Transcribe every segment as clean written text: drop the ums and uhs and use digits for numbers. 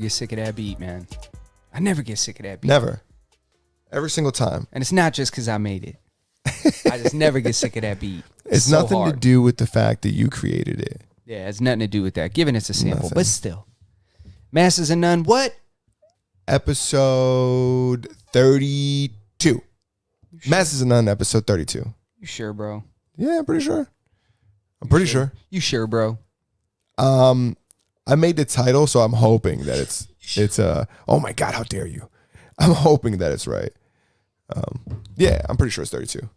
get sick of that beat, man. I never get sick of that beat. Never. Every single time. And it's not just because I made it. I just never get sick of that beat. It's so nothing hard. to do with the fact that you created it. Yeah, it's nothing to do with that. Given it's a sample, Nothing. but still. Masters and None, what? Episode 32. Sure? Masters and None, episode 32. You sure, bro? Yeah, I'm pretty sure. I'm pretty sure. You sure, bro? I made the title, so I'm hoping that it's oh my God, how dare you? I'm hoping that it's right. Yeah, I'm pretty sure it's 32.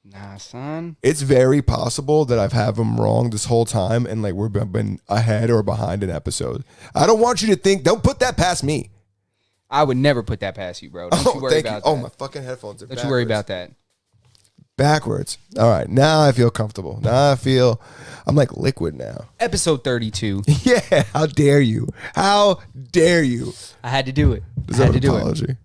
Nah, son. It's very possible that I've had them wrong this whole time and like we've been ahead or behind an episode. I don't want you to think, don't put that past me. I would never put that past you, bro. Don't you worry about that. Oh, my fucking headphones are Don't you worry about that. Backwards. All right, now I feel comfortable. Now I feel, I'm like liquid now. Episode 32. Yeah, how dare you? How dare you? I had to do it. I Deserve had to an do it. apology.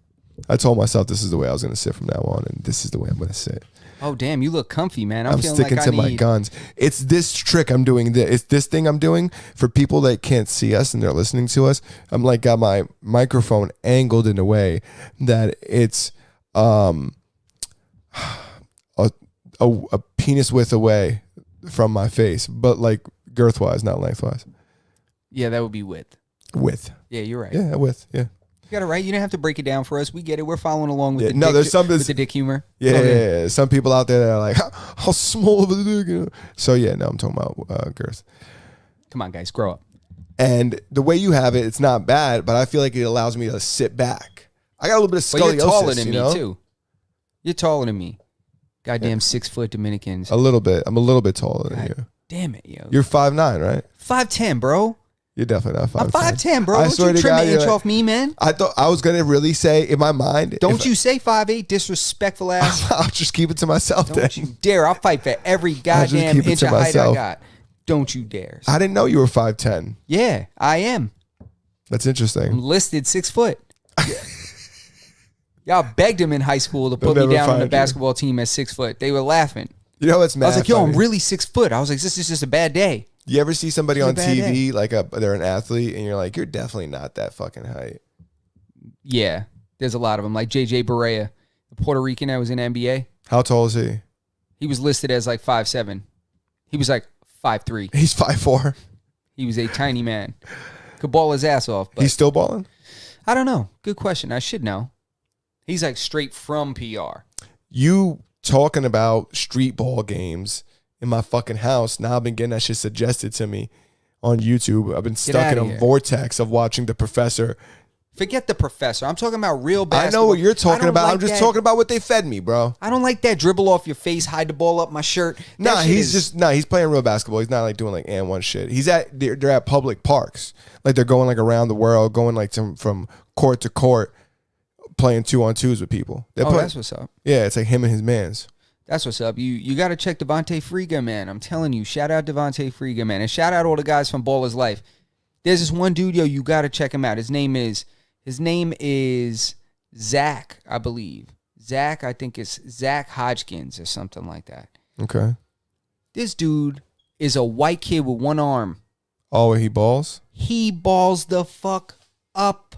I told myself this is the way I was going to sit from now on, and this is the way I'm going to sit. Oh, damn, you look comfy, man. I'm feeling sticking like to my guns. It's this trick I'm doing. It's this thing I'm doing for people that can't see us and they're listening to us. I'm like got my microphone angled in a way that it's a penis width away from my face, but like girth wise, not lengthwise. Yeah, that would be width. Width. Yeah, you're right. Yeah, width. Yeah. You got it right. You didn't have to break it down for us. We get it. We're following along with there's the dick humor. Yeah, Okay. yeah. Some people out there that are like, how small of a dick? You know? So yeah, no, I'm talking about girth. Come on, guys, grow up. And the way you have it, it's not bad, but I feel like it allows me to sit back. I got a little bit of scoliosis. But you're taller than you know? me too. You're taller than me. Goddamn 6 foot Dominicans. A little bit. I'm a little bit taller than you. Damn it, yo. You're 5'9", right? 5'10", bro. You're definitely not 5'10". I'm 5'10", bro. I Don't swear you to trim God, an inch off me, man. I thought I was gonna really say in my mind. Don't you say 5'8", disrespectful ass. I'll just keep it to myself. Don't then. you dare. I'll fight for every goddamn keep it inch to of height I myself. got. Don't you dare. I didn't know you were 5'10". Yeah, I am. That's I'm interesting. listed 6 foot. Y'all begged him in high school to put me never down on the find you. basketball team at 6 foot. They were laughing. You know what's mad? I was like, yo, funny? I'm really 6 foot. I was like, this is just a bad day. You ever see somebody on It's a bad TV like they're an athlete and you're like, you're definitely not that fucking height. Yeah, there's a lot of them. Like JJ Barea, the Puerto Rican that was in the NBA. How tall is he? He was listed as like 5'7". He was like 5'3". He's 5'4". He was a tiny man. Could ball his ass off. But He's still balling? I don't know. Good question. I should know. He's like straight from PR. You talking about street ball games in my fucking house. Now I've been getting that shit suggested to me on YouTube. I've been stuck in outta a here. vortex of watching The Professor. Forget The Professor. I'm talking about real I basketball. know what you're talking don't about. like I'm just that. talking about what they fed me, bro. I don't like that dribble off your face, hide the ball up my shirt. That shit is- He's playing real basketball. He's not like doing like and one shit. They're at public parks. Like they're going like around the world, going like from court to court, playing 2-on-2s with people. that's what's up. Yeah, it's like him and his mans. That's what's up. You got to check Devontae Friga, man. I'm telling you. Shout out Devontae Friga, man. And shout out all the guys from Baller's Life. There's this one dude, yo, you got to check him out. His name is Zach, I believe. Zach, I think it's Zach Hodgkins or something like that. Okay. This dude is a white kid with one arm. Oh, he balls? He balls the fuck up.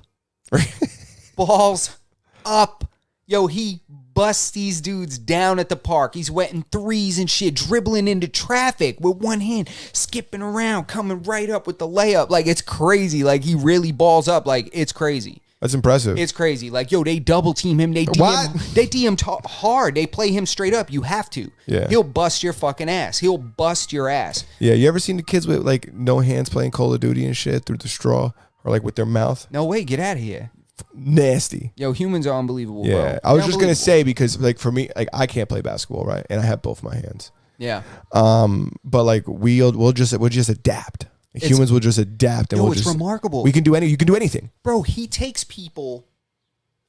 Balls up. Yo, he busts these dudes down at the park. He's wetting threes and shit, dribbling into traffic with one hand, skipping around, coming right up with the layup. Like, it's crazy. Like, he really balls up. Like, it's crazy. That's impressive. It's crazy. Like, yo, they double team him. They DM hard. They play him straight up. You have to. Yeah. He'll bust your fucking ass. He'll bust your ass. Yeah, you ever seen the kids with like no hands playing Call of Duty and shit through the straw or like with their mouth? No way. Get out of here. Nasty. Yo, humans are unbelievable, Yeah, bro. I was just gonna Unbelievable. say because like for me, like I can't play basketball, right? And I have both my hands. Yeah. But like we'll just adapt. Humans will just adapt, and Yo, we'll it's just remarkable. You can do anything. Bro, he takes people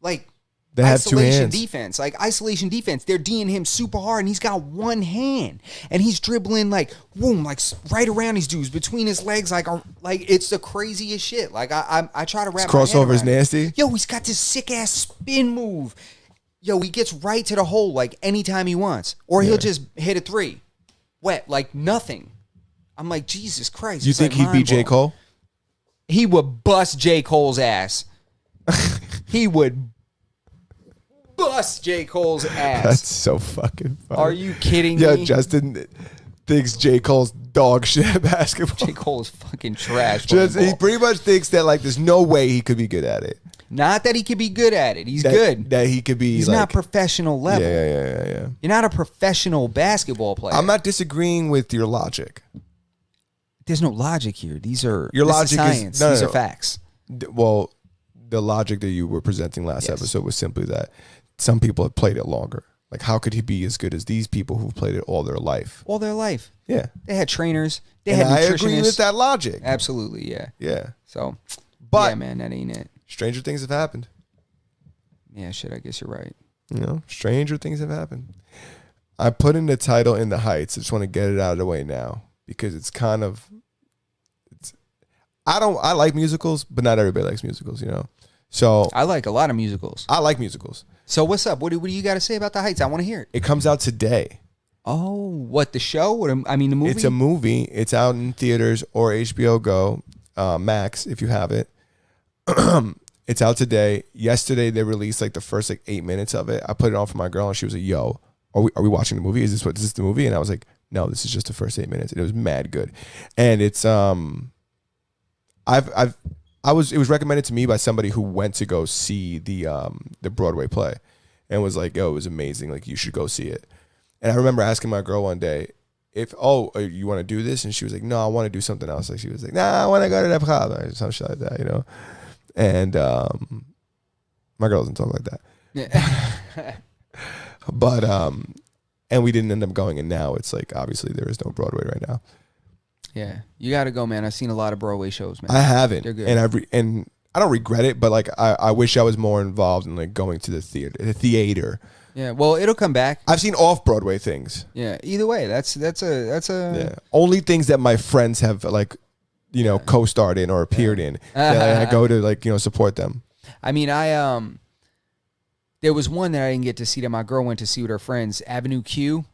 like They have two isolation hands. defense. Like isolation defense. They're D'ing him super hard and he's got one hand. And he's dribbling like boom, like right around these dudes between his legs. Like it's the craziest shit. Like I try to wrap my head Crossover is around it. nasty. Yo, he's got this sick ass spin move. Yo, he gets right to the hole like anytime he wants. Or he'll just hit a three. Wet, like nothing. I'm like, Jesus Christ. You It's think like he'd beat J. mind-blowing. Cole? he would bust J. Cole's ass. He would bust J. Cole's ass. That's so fucking funny. Are you kidding Yeah, me? Justin thinks J. Cole's dog shit at basketball. J. Cole is fucking trash. He pretty much thinks that like there's no way he could be good at it. Not that he could be good at it. He's good. That he could be. He's like, not professional level. Yeah. You're not a professional basketball player. I'm not disagreeing with your logic. There's no logic here. These are Your this logic is science. is These are facts. Well, the logic that you were presenting last episode was simply that some people have played it longer. Like, how could he be as good as these people who've played it all their life? All their life. Yeah. They had trainers. They And had I nutritionists. agree with that logic. Absolutely, yeah. Yeah. So, But yeah, man, that ain't it. stranger things have happened. Yeah, shit, I guess you're right. You know, stranger things have happened. I put in the title In the Heights. I just want to get it out of the way now because it's kind of, I like musicals, but not everybody likes musicals, you know? So I like a lot of musicals. I like musicals. So what's up? What do you got to say about The Heights? I want to hear it. It comes out today. Oh, what, the show? I mean, the movie? It's a movie. It's out in theaters or HBO Go, Max, if you have it. It's out today. Yesterday, they released like the first like 8 minutes of it. I put it on for my girl, and she was like, "Yo, are we watching the movie? Is this the movie?" And I was like, "No, this is just the first 8 minutes." And it was mad good. And it's it was recommended to me by somebody who went to go see the Broadway play, and was like, "Yo, it was amazing. Like, you should go see it." And I remember asking my girl one day, "You want to do this?" And she was like, "No, I want to do something else." Like, she was like, "Nah, I want to go to the club," or some shit like that, you know. And my girl doesn't talk like that. Yeah. But and we didn't end up going, and now it's like obviously there is no Broadway right now. Yeah, you got to go, man. I've seen a lot of Broadway shows, man. I haven't, They're good. and I don't regret it, but like I wish I was more involved in like going to the theater. Yeah, well, it'll come back. I've seen off Broadway things. Yeah, either way, that's a Only things that my friends have like, you know, co-starred in or appeared in. That I go to like, you know, support them. I mean, there was one that I didn't get to see that my girl went to see with her friends, Avenue Q.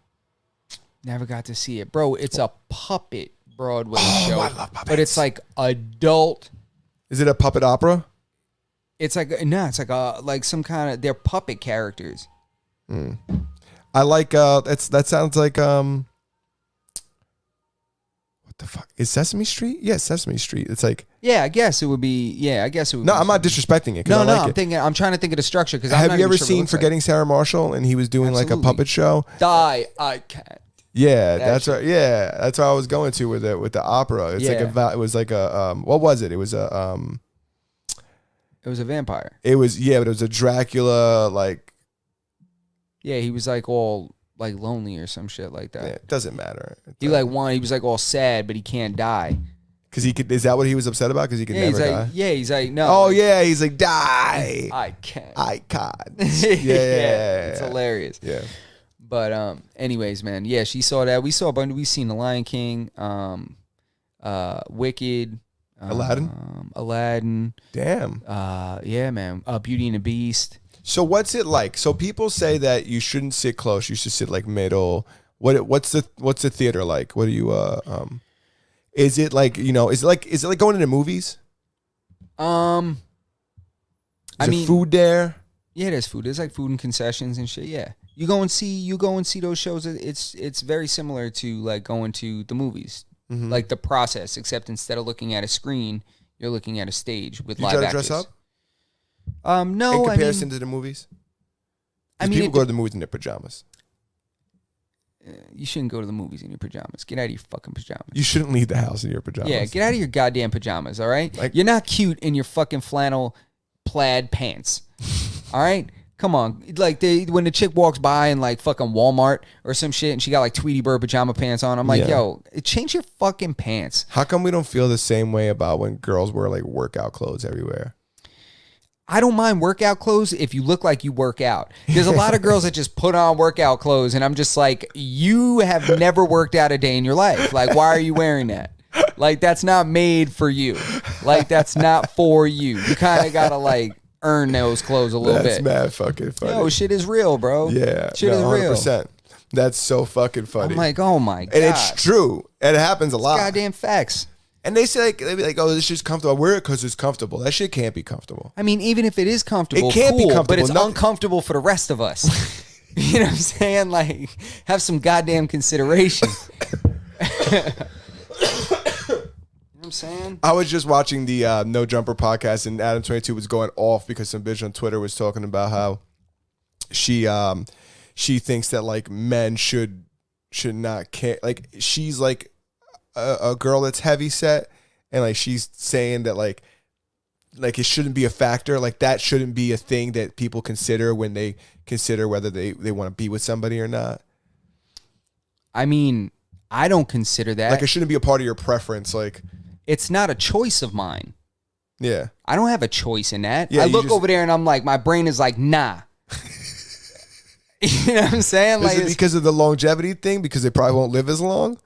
Never got to see it, bro. It's a puppet Broadway show, I love puppets. but it's like adult. Is it a puppet opera? It's like like some kind of, they're puppet characters. I like that sounds like what the fuck is Sesame Street? Yes, Sesame Street. It's like, Yeah, I guess it would be. Yeah, I guess it would. no, be I'm not disrespecting it. 'Cause No, I like I'm it. thinking. I'm trying to think of the structure because Have you ever seen Forgetting Sarah Marshall? And he was doing like a Absolutely. puppet show. Die, I can't. Yeah, That that's right. Yeah, that's what I was going to with the opera. It's like Yeah. it was like a what was it? It was a It was a vampire. it was but it was a Dracula like. Yeah, he was like all like lonely or some shit like that. Yeah, it doesn't matter. He was like all sad, but he can't die. Because he could. Is that what he was upset about? Because he could Yeah, never he's die. like, he's like, no. Oh yeah, he's like die. I can't. Icon. It's hilarious. Yeah. But anyways, man, yeah, she saw that. We saw a bunch. We seen The Lion King, Wicked, Aladdin. Damn. Yeah, man. Beauty and the Beast. So what's it like? So people say that you shouldn't sit close. You should sit like middle. What's the theater like? What do you is it like, you know, is it like going into movies? I mean, food there? Yeah, there's food. There's like food and concessions and shit. Yeah, you go and see those shows. It's very similar to like going to the movies, like the process, except instead of looking at a screen, you're looking at a stage with live actors. You try to dress up? No, in comparison to the movies? People go to the movies in their pajamas. You shouldn't go to the movies in your pajamas. Get out of your fucking pajamas. You shouldn't leave the house in your pajamas. Yeah, get out of your goddamn pajamas, all right? Like, you're not cute in your fucking flannel plaid pants. All right? Come on. Like when the chick walks by in like fucking Walmart or some shit and she got like Tweety Bird pajama pants on, I'm like, yo, change your fucking pants. How come we don't feel the same way about when girls wear like workout clothes everywhere? I don't mind workout clothes if you look like you work out. There's a lot of girls that just put on workout clothes, and I'm just like, you have never worked out a day in your life. Like, why are you wearing that? Like, that's not made for you. Like, that's not for you. You kind of got to, like, earn those clothes a little That's bit. mad fucking funny. Yo, shit is real, bro. Yeah. Shit is real. 100%. That's so fucking funny. I'm like, oh, my God. And it's true. And it happens a lot. Goddamn facts. And they say like, they be like, oh, this shit's comfortable. I wear it because it's comfortable. That shit can't be comfortable. I mean, even if it is comfortable, It can't be cool, comfortable. but it's Nothing- uncomfortable for the rest of us. You know what I'm saying? Like, have some goddamn consideration. You know what I'm saying? I was just watching the No Jumper podcast, and Adam 22 was going off because some bitch on Twitter was talking about how she thinks that like men should not care. Like she's like a girl that's heavy set, and like she's saying that like it shouldn't be a factor. Like that shouldn't be a thing that people consider when they consider whether they want to be with somebody or not. I mean, I don't consider that. Like it shouldn't be a part of your preference. Like it's not a choice of mine. yeah. I don't have a choice in that. Yeah, I you look just- over there and I'm like, my brain is like, nah. You know what I'm saying? Like, Is it because of the longevity thing? Because they probably won't live as long?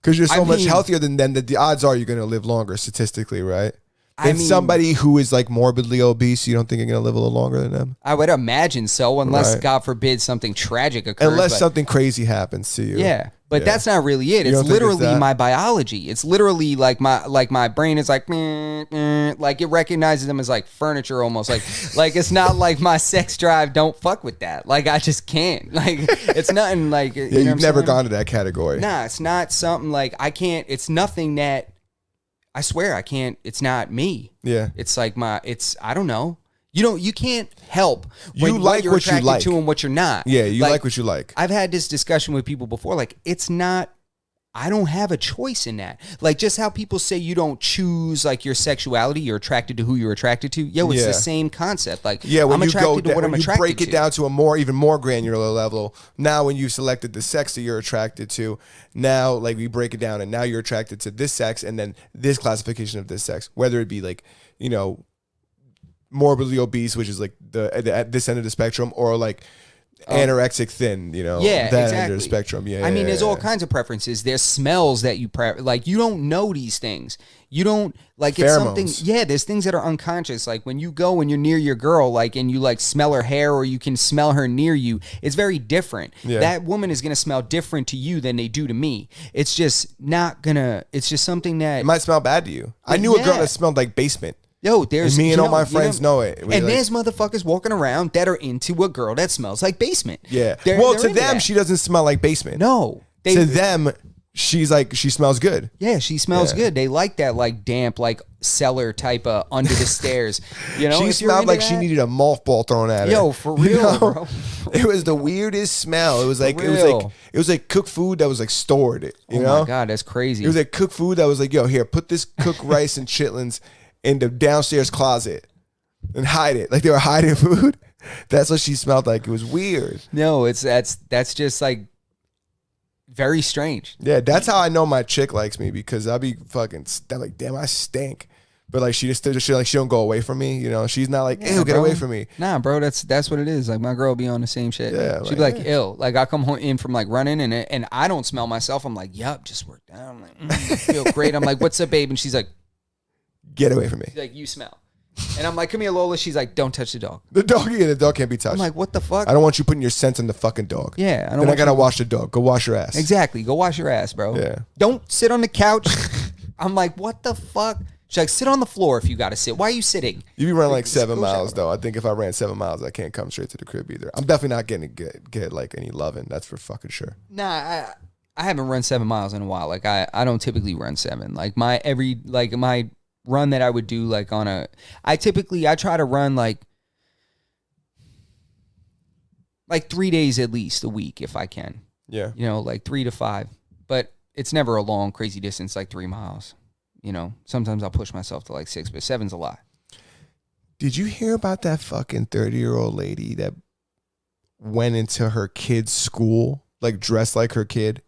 Because you're so I much mean- healthier than them that the odds are you're going to live longer statistically, right? I And mean- somebody who is like morbidly obese, you don't think you're going to live a little longer than them? I would imagine so, unless Right. God forbid something tragic occurs. Unless but- something crazy happens to you. Yeah, but Yeah. that's not really it. You It's don't think it's literally that? my biology. It's literally like my brain is like meh, meh, like it recognizes them as like furniture almost. Like it's not like my sex drive don't fuck with that. Like I just can't. Like it's nothing like Yeah, you've never gone to that category. Nah, it's not something like I can't. It's nothing that I swear I can't. It's not me. Yeah. It's like I don't know. You can't help You what like you're what you attracted like. to and what you're not. Yeah, you like what you like. I've had this discussion with people before. Like, it's not, I don't have a choice in that. Like, just how people say you don't choose, like, your sexuality, you're attracted to who you're attracted to. Yo, it's Yeah. the same concept. Like, Yeah, when I'm you go attracted to down, what I'm when you attracted break it to. down to a even more granular level. Now, when you've selected the sex that you're attracted to, now like we break it down, and now you're attracted to this sex, and then this classification of this sex, whether it be like morbidly obese, which is like at this end of the spectrum, or like anorexic thin, Yeah, that end of exactly. the spectrum. Yeah, I mean, there's all yeah. kinds of preferences. There's smells that you like. You don't know these things. You don't like it's something. Pheromones. Yeah, there's things that are unconscious. Like when you go and you're near your girl, like and you like smell her hair or you can smell her near you. It's very different. Yeah. That woman is gonna smell different to you than they do to me. It's just not gonna. It's just something that. It might smell bad to you. I knew a girl Yeah. that smelled like basement. Yo, there's And me and you all my you friends know it. We And like- there's motherfuckers walking around that are into a girl that smells like basement. Yeah. They're To into them, that. she doesn't smell like basement. No. To them, she's like she smells good. Yeah, she smells Yeah. good. They like that like damp, like cellar type of under the stairs. You know, She if you're smelled into like she that- needed a mothball thrown at her. Yo, for You real, know? bro. It was the weirdest smell. It was like real. it was like cooked food that was like stored. You Oh know? my god, that's crazy. It was like cooked food that was like, yo, here, put this cooked rice and chitlins in the downstairs closet and hide it. Like they were hiding food. That's what she smelled like. It was weird. No, that's just like very strange. Yeah, that's how I know my chick likes me, because I'll be fucking like, damn, I stink. But like she don't go away from me. You know, she's not like, Yeah, ew, get bro. away from me. Nah, bro, that's what it is. Like my girl be on the same shit. Yeah, She'd like, be like, ill. Like I come home in from like running and I don't smell myself. I'm like, yup, just worked out. I'm like, feel great. I'm like, what's up, babe? And she's like, Get away from me. you smell. And I'm like, come here, Lola. She's like, don't touch the dog. The dog can't be touched. I'm like, what the fuck? I don't want you putting your scent on the fucking dog. Yeah, I don't Then I want gotta you- wash the dog. Go wash your ass. Exactly. Go wash your ass, bro. Yeah. Don't sit on the couch. I'm like, what the fuck? She's like, sit on the floor if you got to sit. Why are you sitting? You be running like Just 7 go miles shower. though. I think if I ran 7 miles, I can't come straight to the crib either. I'm definitely not getting to get like any loving. That's for fucking sure. Nah, I haven't run 7 miles in a while. Like I don't typically run 7. Like my run that I would do like I try to run like 3 days at least a week if I can. Yeah. You know, like 3 to 5. But it's never a long, crazy distance like 3 miles. You know, sometimes I'll push myself to like 6, but 7's a lot. Did you hear about that fucking 30-year-old lady that went into her kid's school, like dressed like her kid?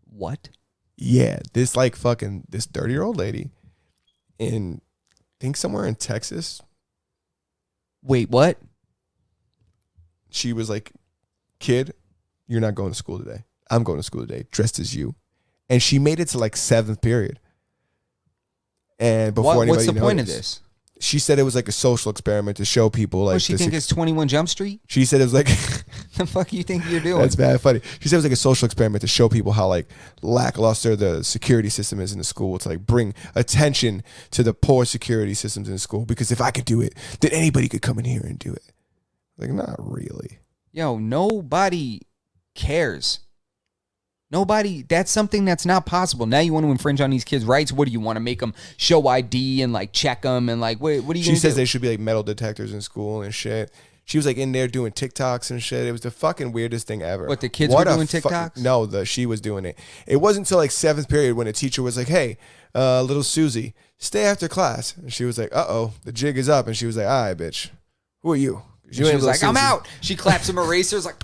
What? Yeah, this 30-year-old lady in, I think somewhere in Texas. Wait, what? She was like, kid, you're not going to school today. I'm going to school today, dressed as you. And she made it to like 7th period. And before anybody What's the point of noticed. this? She said it was like a social experiment to show people like. What, she think it's 21 Jump Street? She said it was like. The fuck you think you're doing? That's bad funny. She said it was like a social experiment to show people how like lackluster the security system is in the school, to like bring attention to the poor security systems in the school. Because if I could do it, then anybody could come in here and do it. Like, not really. Yo, nobody cares. Nobody, that's something that's not possible. Now you want to infringe on these kids' rights. What do you want to make them show ID and like check them and like what are you going to do? She says they should be like metal detectors in school and shit. She was like in there doing TikToks and shit. It was the fucking weirdest thing ever. What, the kids were doing TikToks? No, she was doing it. It wasn't until like 7th period when a teacher was like, "Hey, little Susie, stay after class." And she was like, "Uh-oh, the jig is up." And she was like, "All right, bitch, who are you?" She was like, "I'm out." She clapped some erasers like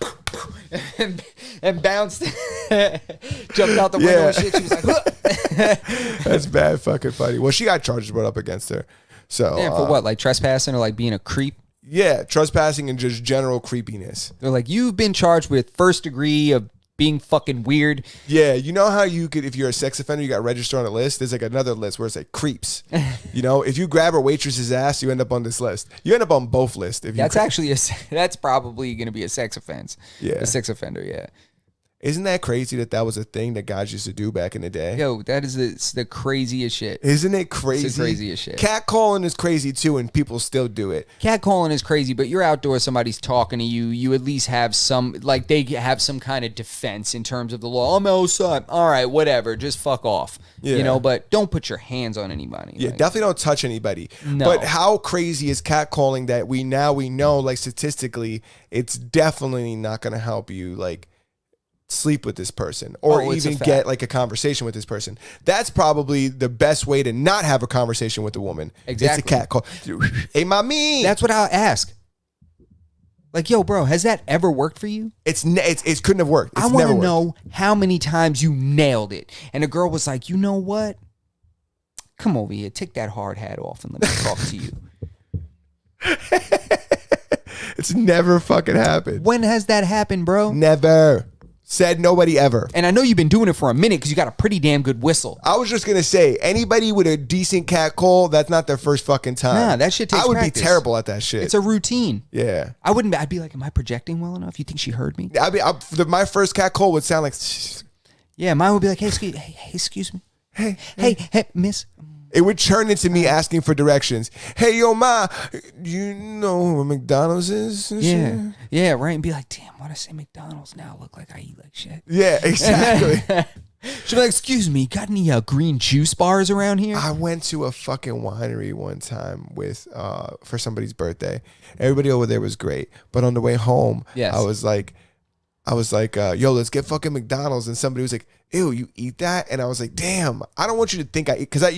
and bounced, jumped out the window and shit. She was like, "Huh." That's bad fucking funny. Well, she got charges brought up against her. So yeah, for what? Like trespassing or like being a creep? Yeah, trespassing and just general creepiness. They're like, you've been charged with 1st degree of being fucking weird. Yeah, you know how you could, if you're a sex offender, you got registered on a list. There's like another list where it's like creeps. You know, if you grab a waitress's ass, you end up on this list. You end up on both lists. If you That's probably going to be a sex offense. Yeah, a sex offender. Yeah. Isn't that crazy that was a thing that guys used to do back in the day? Yo, that is the craziest shit. Isn't it crazy? It's the craziest shit. Catcalling is crazy too, and people still do it. Catcalling is crazy, but you're outdoors, somebody's talking to you. You at least have some, like, they have some kind of defense in terms of the law. I'm outside. All right, whatever. Just fuck off. Yeah. You know, but don't put your hands on anybody. Yeah, definitely don't touch anybody. No. But how crazy is catcalling that we know, like, statistically, it's definitely not going to help you, like, sleep with this person or even get like a conversation with this person. That's probably the best way to not have a conversation with a woman. Exactly. It's a cat call. Hey, mommy. That's what I'll ask. Like, yo, bro, has that ever worked for you? It couldn't have worked. I want to know how many times you nailed it. And a girl was like, you know what? Come over here. Take that hard hat off and let me talk to you. It's never fucking happened. When has that happened, bro? Never. Said nobody ever. And I know you've been doing it for a minute because you got a pretty damn good whistle. I was just going to say, anybody with a decent cat call, that's not their first fucking time. Nah, that shit takes practice. Be terrible at that shit. It's a routine. Yeah. I'd be like, am I projecting well enough? You think she heard me? My first cat call would sound like... Yeah, mine would be like, hey, excuse me. Hey, miss. It would turn into me asking for directions. Hey, yo, ma, you know where McDonald's is? And yeah. shit? Yeah, right. And be like, damn, why'd I say McDonald's now? Look like I eat like shit. Yeah, exactly. She'd be like, excuse me, got any green juice bars around here? I went to a fucking winery one time with for somebody's birthday. Everybody over there was great. But on the way home, yes. I was like, yo, let's get fucking McDonald's. And somebody was like, ew, you eat that? And I was like, damn, I don't want you to think I eat, because I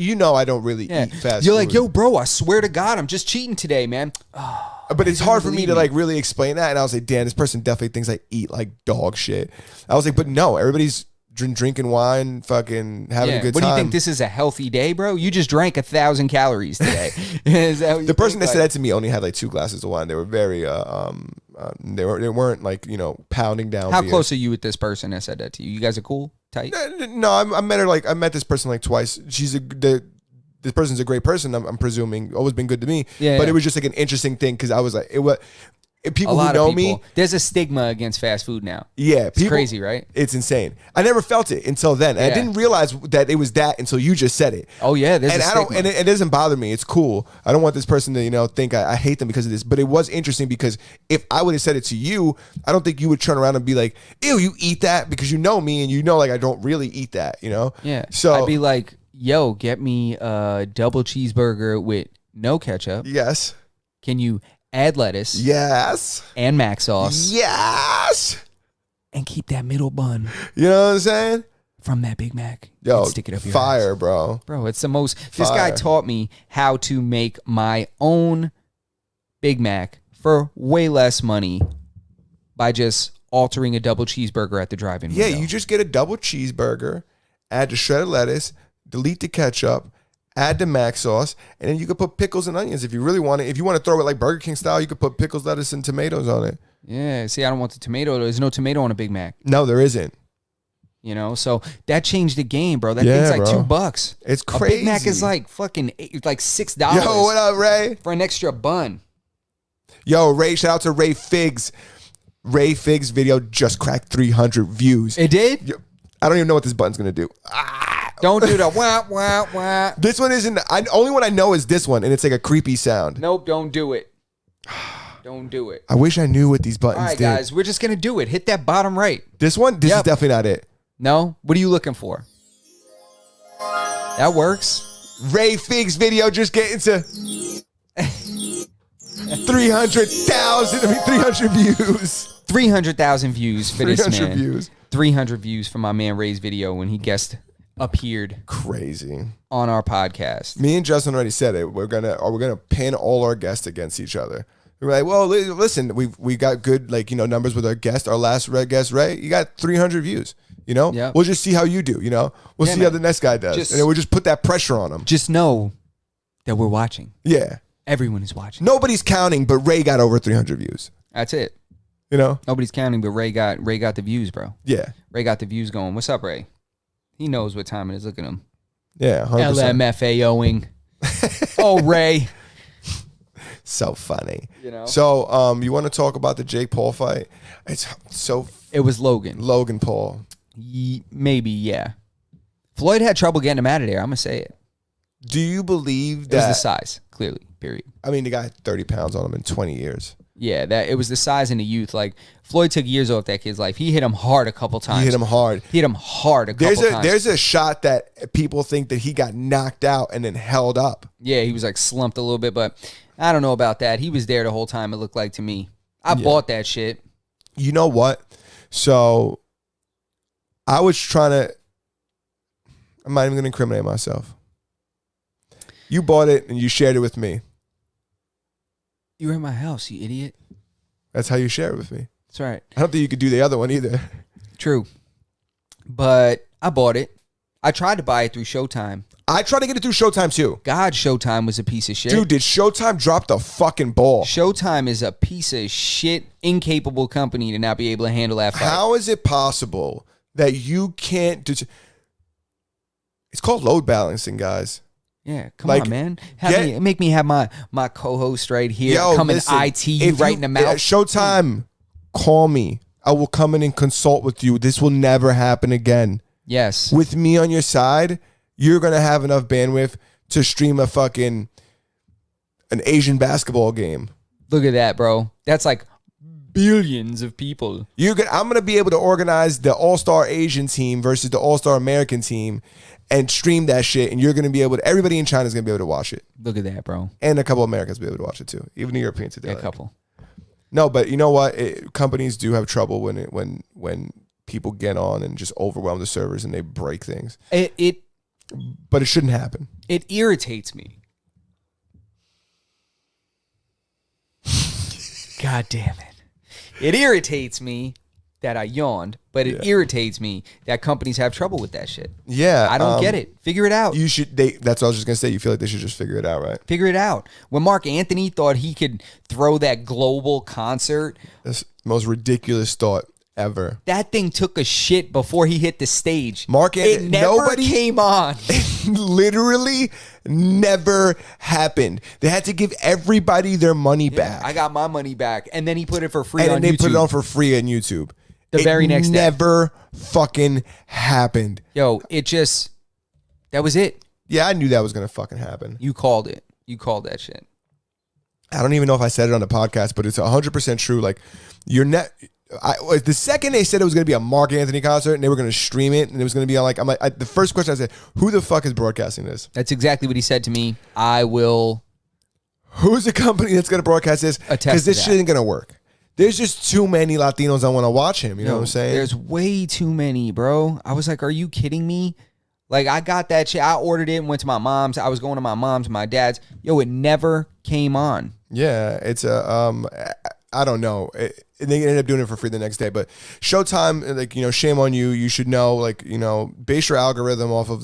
don't really eat fast You're food. like, yo, bro, I swear to God, I'm just cheating today, man. Oh, but it's hard for me to like really explain that. And I was like, damn, this person definitely thinks I eat like dog shit. I was like, but no, everybody's drinking wine, fucking having a good time. What do you think? This is a healthy day, bro? You just drank 1,000 calories today. The person that said that to me only had like 2 glasses of wine. They were very, they weren't like, pounding down. How beer. close are you with this person that said that to you? You guys are cool? Tight? No, I met this person like twice. This person's a great person. I'm presuming, always been good to me. Yeah, but it was just like an interesting thing because I was like, people who know me, there's a stigma against fast food now. Yeah, it's crazy, right? It's insane. I never felt it until then. And I didn't realize that it was that until you just said it. Oh yeah, there's a stigma. And it doesn't bother me. It's cool. I don't want this person to think I hate them because of this. But it was interesting because if I would have said it to you, I don't think you would turn around and be like, "Ew, you eat that," because you know me and like I don't really eat that. Yeah. So I'd be like, "Yo, get me a double cheeseburger with no ketchup." Yes. Can you add lettuce? Yes. And mac sauce? Yes. And keep that middle bun. You know what I'm saying? From that Big Mac. Yo, stick it up your fire, ass. bro. Bro, it's the most... This guy taught me how to make my own Big Mac for way less money by just altering a double cheeseburger at the drive-in window. Yeah, you just get a double cheeseburger, add the shredded lettuce, delete the ketchup, add the mac sauce, and then you could put pickles and onions if you really want it. If you want to throw it like Burger King style, you could put pickles, lettuce, and tomatoes on it. Yeah, see, I don't want the tomato. There's no tomato on a Big Mac. No, there isn't. You know, so that changed the game, bro. That Yeah, thing's like bro. $2. It's A Big Mac crazy. is like fucking like $6 Yo, what up, Ray? for an extra bun. Yo, Ray, shout out to Ray Figs. Ray Figs video just cracked 300 views. It did? Yo, I don't even know what this button's going to do. Don't do the wah, wah, wah. This one isn't, only one I know is this one, and it's like a creepy sound. Nope, don't do it. Don't do it. I wish I knew what these buttons All right, did. guys, we're just going to do it. Hit that bottom right. This one? This is Yep. definitely not it. No? What are you looking for? That works. Ray Figs video just getting to 300 views. 300,000 views for this 300 man. views. 300 views for my man Ray's video when he guest appeared Crazy. on our podcast. Me and Justin already said it. We're gonna pin all our guests against each other. We're like, well, listen, we got good numbers with our guest. Our last guest, Ray, you got 300 views. You know, Yep. We'll just see how you do. You know, we'll Yeah, see how man. the next guy does, and then we'll just put that pressure on him. Just know that we're watching. Yeah, Everyone is watching. nobody's counting, but Ray got over 300 views. That's it. You know, Nobody's counting, but Ray got the views, bro. yeah, Ray got the views going. What's up, Ray? He knows what time it is. Look at him. yeah, 100%. LMFAOing. Oh, Ray. So funny. You know. So, you want to talk about the Jake Paul fight? It's so It was Logan. Logan Paul. Maybe, yeah. Floyd had trouble getting him out of there. I'm going to say it. Do you believe It was the that? size, clearly, period. I mean, the guy had 30 pounds on him in 20 years. Yeah, that it was the size and the youth. Like, Floyd took years off that kid's life. He hit him hard a couple times. He hit him hard. He hit him hard a couple times. There's a shot that people think that he got knocked out and then held up. Yeah, he was like slumped a little bit, but I don't know about that. He was there the whole time, it looked like to me. I bought that shit. You know what? So I was trying to, I'm not even going to incriminate myself. You bought it and you shared it with me. You were in my house, you idiot. That's how you share it with me. That's right. I don't think you could do the other one either. True. But I bought it. I tried to buy it through Showtime. I tried to get it through Showtime too. God, Showtime was a piece of shit. Dude, did Showtime drop the fucking ball? Showtime is a piece of shit, incapable company to not be able to handle that fight. How is it possible that you can't do? It's called load balancing, guys. Yeah, come Like, on, man. get- Make me have my co-host right here. Come listen, and IT you if right in the mouth. Showtime, call me. I will come in and consult with you. This will never happen again. Yes. With me on your side, you're going to have enough bandwidth to stream an Asian basketball game. Look at that, bro. That's like billions of people. I'm going to be able to organize the All-Star Asian team versus the All-Star American team and stream that shit, and you're going to be able to, everybody in China is going to be able to watch it. Look at that, bro. And a couple of Americans will be able to watch it too. Even the Europeans today. A couple. No, but you know what? Companies do have trouble when people get on and just overwhelm the servers and they break things. But it shouldn't happen. It irritates me. God damn it. It irritates me that I yawned, but it irritates me that companies have trouble with that shit. Yeah. I don't get it. Figure it out. That's what I was just going to say. You feel like they should just figure it out, right? Figure it out. When Mark Anthony thought he could throw that global concert, That's the most ridiculous thought ever. that thing took a shit before he hit the stage. Mark Anthony, it never nobody came on. literally never happened. They had to give everybody their money back. I got my money back. And then he put it for free and on then they YouTube. put it on for free on YouTube. The very next day. Never fucking happened. Yo, that was it. Yeah, I knew that was going to fucking happen. You called it. You called that shit. I don't even know if I said it on the podcast, but it's 100% true. Like, the second they said it was going to be a Mark Anthony concert and they were going to stream it and it was going to be on the first question I said, who the fuck is broadcasting this? That's exactly what he said to me. I will. Who's the company that's going to broadcast this? Attest to Because this that. shit ain't going to work. There's just too many Latinos that want to watch him. You know what I'm saying? There's way too many, bro. I was like, are you kidding me? Like, I got that shit. I ordered it and went to my mom's. I was going to my mom's, my dad's. Yo, it never came on. Yeah, it's I don't know. And they ended up doing it for free the next day. But Showtime, shame on you. You should know, base your algorithm off of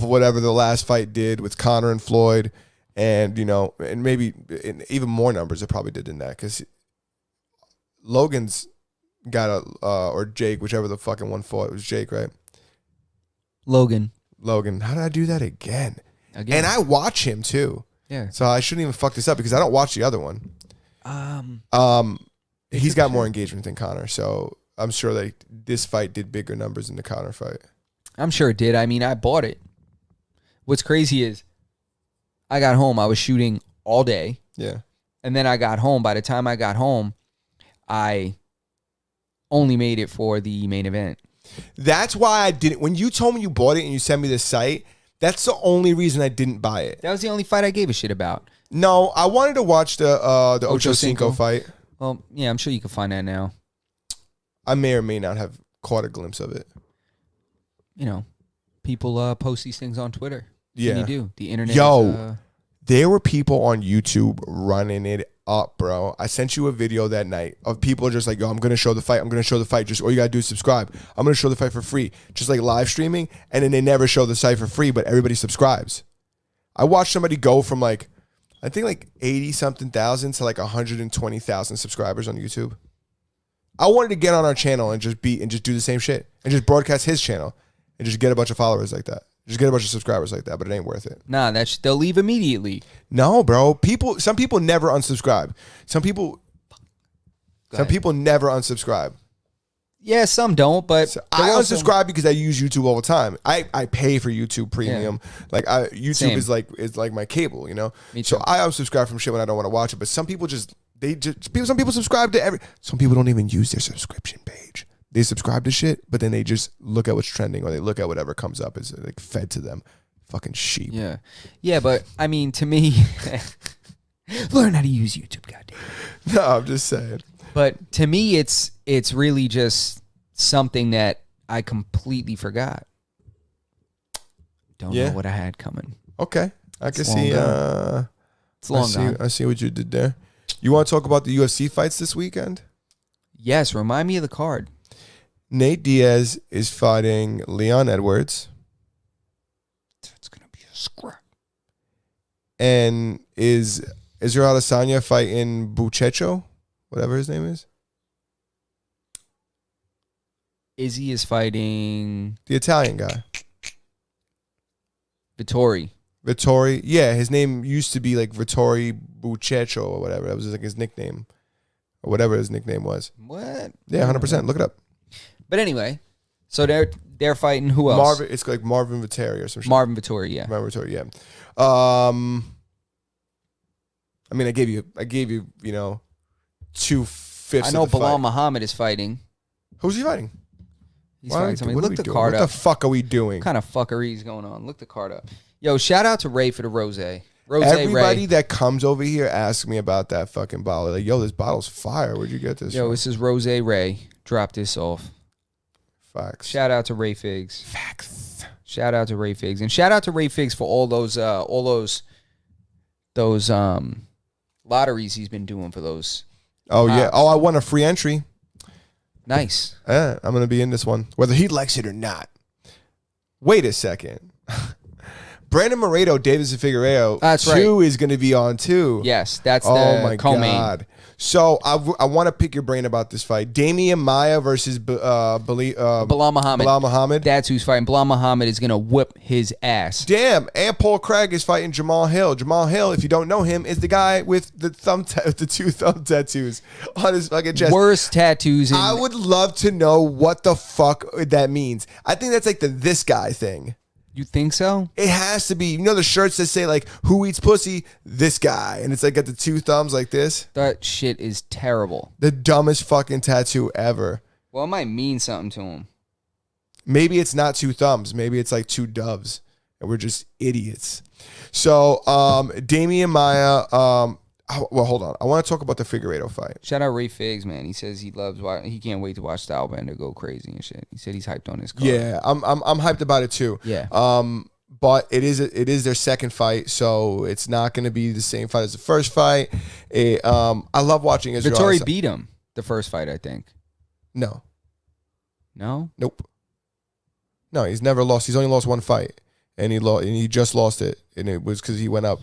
whatever the last fight did with Conor and Floyd, and and maybe even more numbers it probably did than that, because Logan's got a or Jake, whichever the fucking one fought. It was Jake, right? Logan. How did I do that again? Again. And I watch him too. Yeah. So I shouldn't even fuck this up because I don't watch the other one. He's got more engagement than Conor, so I'm sure that this fight did bigger numbers than the Conor fight. I'm sure it did. I mean, I bought it. What's crazy is I got home. I was shooting all day. Yeah. And then I got home. By the time I got home, I only made it for the main event. That's why I didn't. When you told me you bought it and you sent me the site, that's the only reason I didn't buy it. That was the only fight I gave a shit about. No, I wanted to watch the Ocho Cinco fight. Well, yeah, I'm sure you can find that now. I may or may not have caught a glimpse of it. You know, people post these things on Twitter. Yeah. And you do. The internet there were people on YouTube running it up, bro. I sent you a video that night of people just like, yo, I'm going to show the fight. I'm going to show the fight. Just all you got to do is subscribe. I'm going to show the fight for free. Just like live streaming. And then they never show the site for free, but everybody subscribes. I watched somebody go from like, I think like 80-something thousand to like 120,000 subscribers on YouTube. I wanted to get on our channel and just do the same shit and just broadcast his channel and just get a bunch of followers like that. Just get a bunch of subscribers like that, but it ain't worth it. Nah, they'll leave immediately. No, bro. Some people never unsubscribe. Some people never unsubscribe. Yeah, some don't, but I unsubscribe because I use YouTube all the time. I pay for YouTube Premium. Yeah. Like YouTube Same. is like my cable, you know. Me too. So I unsubscribe from shit when I don't want to watch it. But some people some people subscribe to some people don't even use their subscription page. They subscribe to shit, but then they just look at what's trending or they look at whatever comes up as like fed to them. Fucking sheep. Yeah. Yeah, but I mean, to me, learn how to use YouTube, goddamn. No, I'm just saying. But to me, it's really just something that I completely forgot. Don't know what I had coming. Okay. I can see. It's long gone. I see what you did there. You want to talk about the UFC fights this weekend? Yes. Remind me of the card. Nate Diaz is fighting Leon Edwards. That's going to be a scrap. And is Israel Adesanya fighting Buchecho? Whatever his name is. Izzy is fighting... the Italian guy. Vittori. Yeah, his name used to be like Vittori Buchecho or whatever. That was like his nickname. Or whatever his nickname was. What? Yeah, 100%. Look it up. But anyway, so they're fighting who else? It's like Marvin Vittori or some shit. Marvin Vittori, yeah. Marvin Vittori, yeah. I mean, I gave you, 2/5. I know Bilal Muhammad is fighting. Who's he fighting? He's fighting somebody. Look the card up. What the fuck are we doing? What kind of fuckery is going on? Look the card up. Yo, shout out to Ray for the rosé. Everybody Ray. that comes over here asks me about that fucking bottle. Like, yo, this bottle's fire. Where'd you get this from? This is Rosé Ray. Drop this off. Facts. Shout out to Ray Figs. Facts. Shout out to Ray Figs. And shout out to Ray Figs for all those lotteries he's been doing for those. Oh, yeah. Oh, I won a free entry. Nice. I'm going to be in this one, whether he likes it or not. Wait a second. Brandon Moreno, Davis and Figueiredo. That's 2 is going to be on too. Yes, that's the co-main. God. So I want to pick your brain about this fight. Damian Maia versus Bilal Muhammad. Bilal Muhammad. That's who's fighting. Bilal Muhammad is going to whip his ass. Damn. And Paul Craig is fighting Jamal Hill. Jamal Hill, if you don't know him, is the guy with the the 2 thumb tattoos on his fucking chest. Worst tattoos. I would love to know what the fuck that means. I think that's like the this guy thing. You think so? It has to be. You know the shirts that say like, who eats pussy? This guy. And it's like got the 2 thumbs like this. That shit is terrible. The dumbest fucking tattoo ever. Well, it might mean something to him. Maybe it's not 2 thumbs. Maybe it's like 2 doves. And we're just idiots. So, Damian Maia, well, hold on. I want to talk about the Figueiredo fight. Shout out Ray Figs, man. He says he can't wait to watch Stylebender go crazy and shit. He said he's hyped on his card. Yeah, I'm hyped about it too. Yeah. But it is their second fight, so it's not going to be the same fight as the first fight. I love watching Israel. Vittori beat him the first fight, I think. No. Nope. No, he's never lost. He's only lost 1 fight, and he just lost it, and it was because he went up.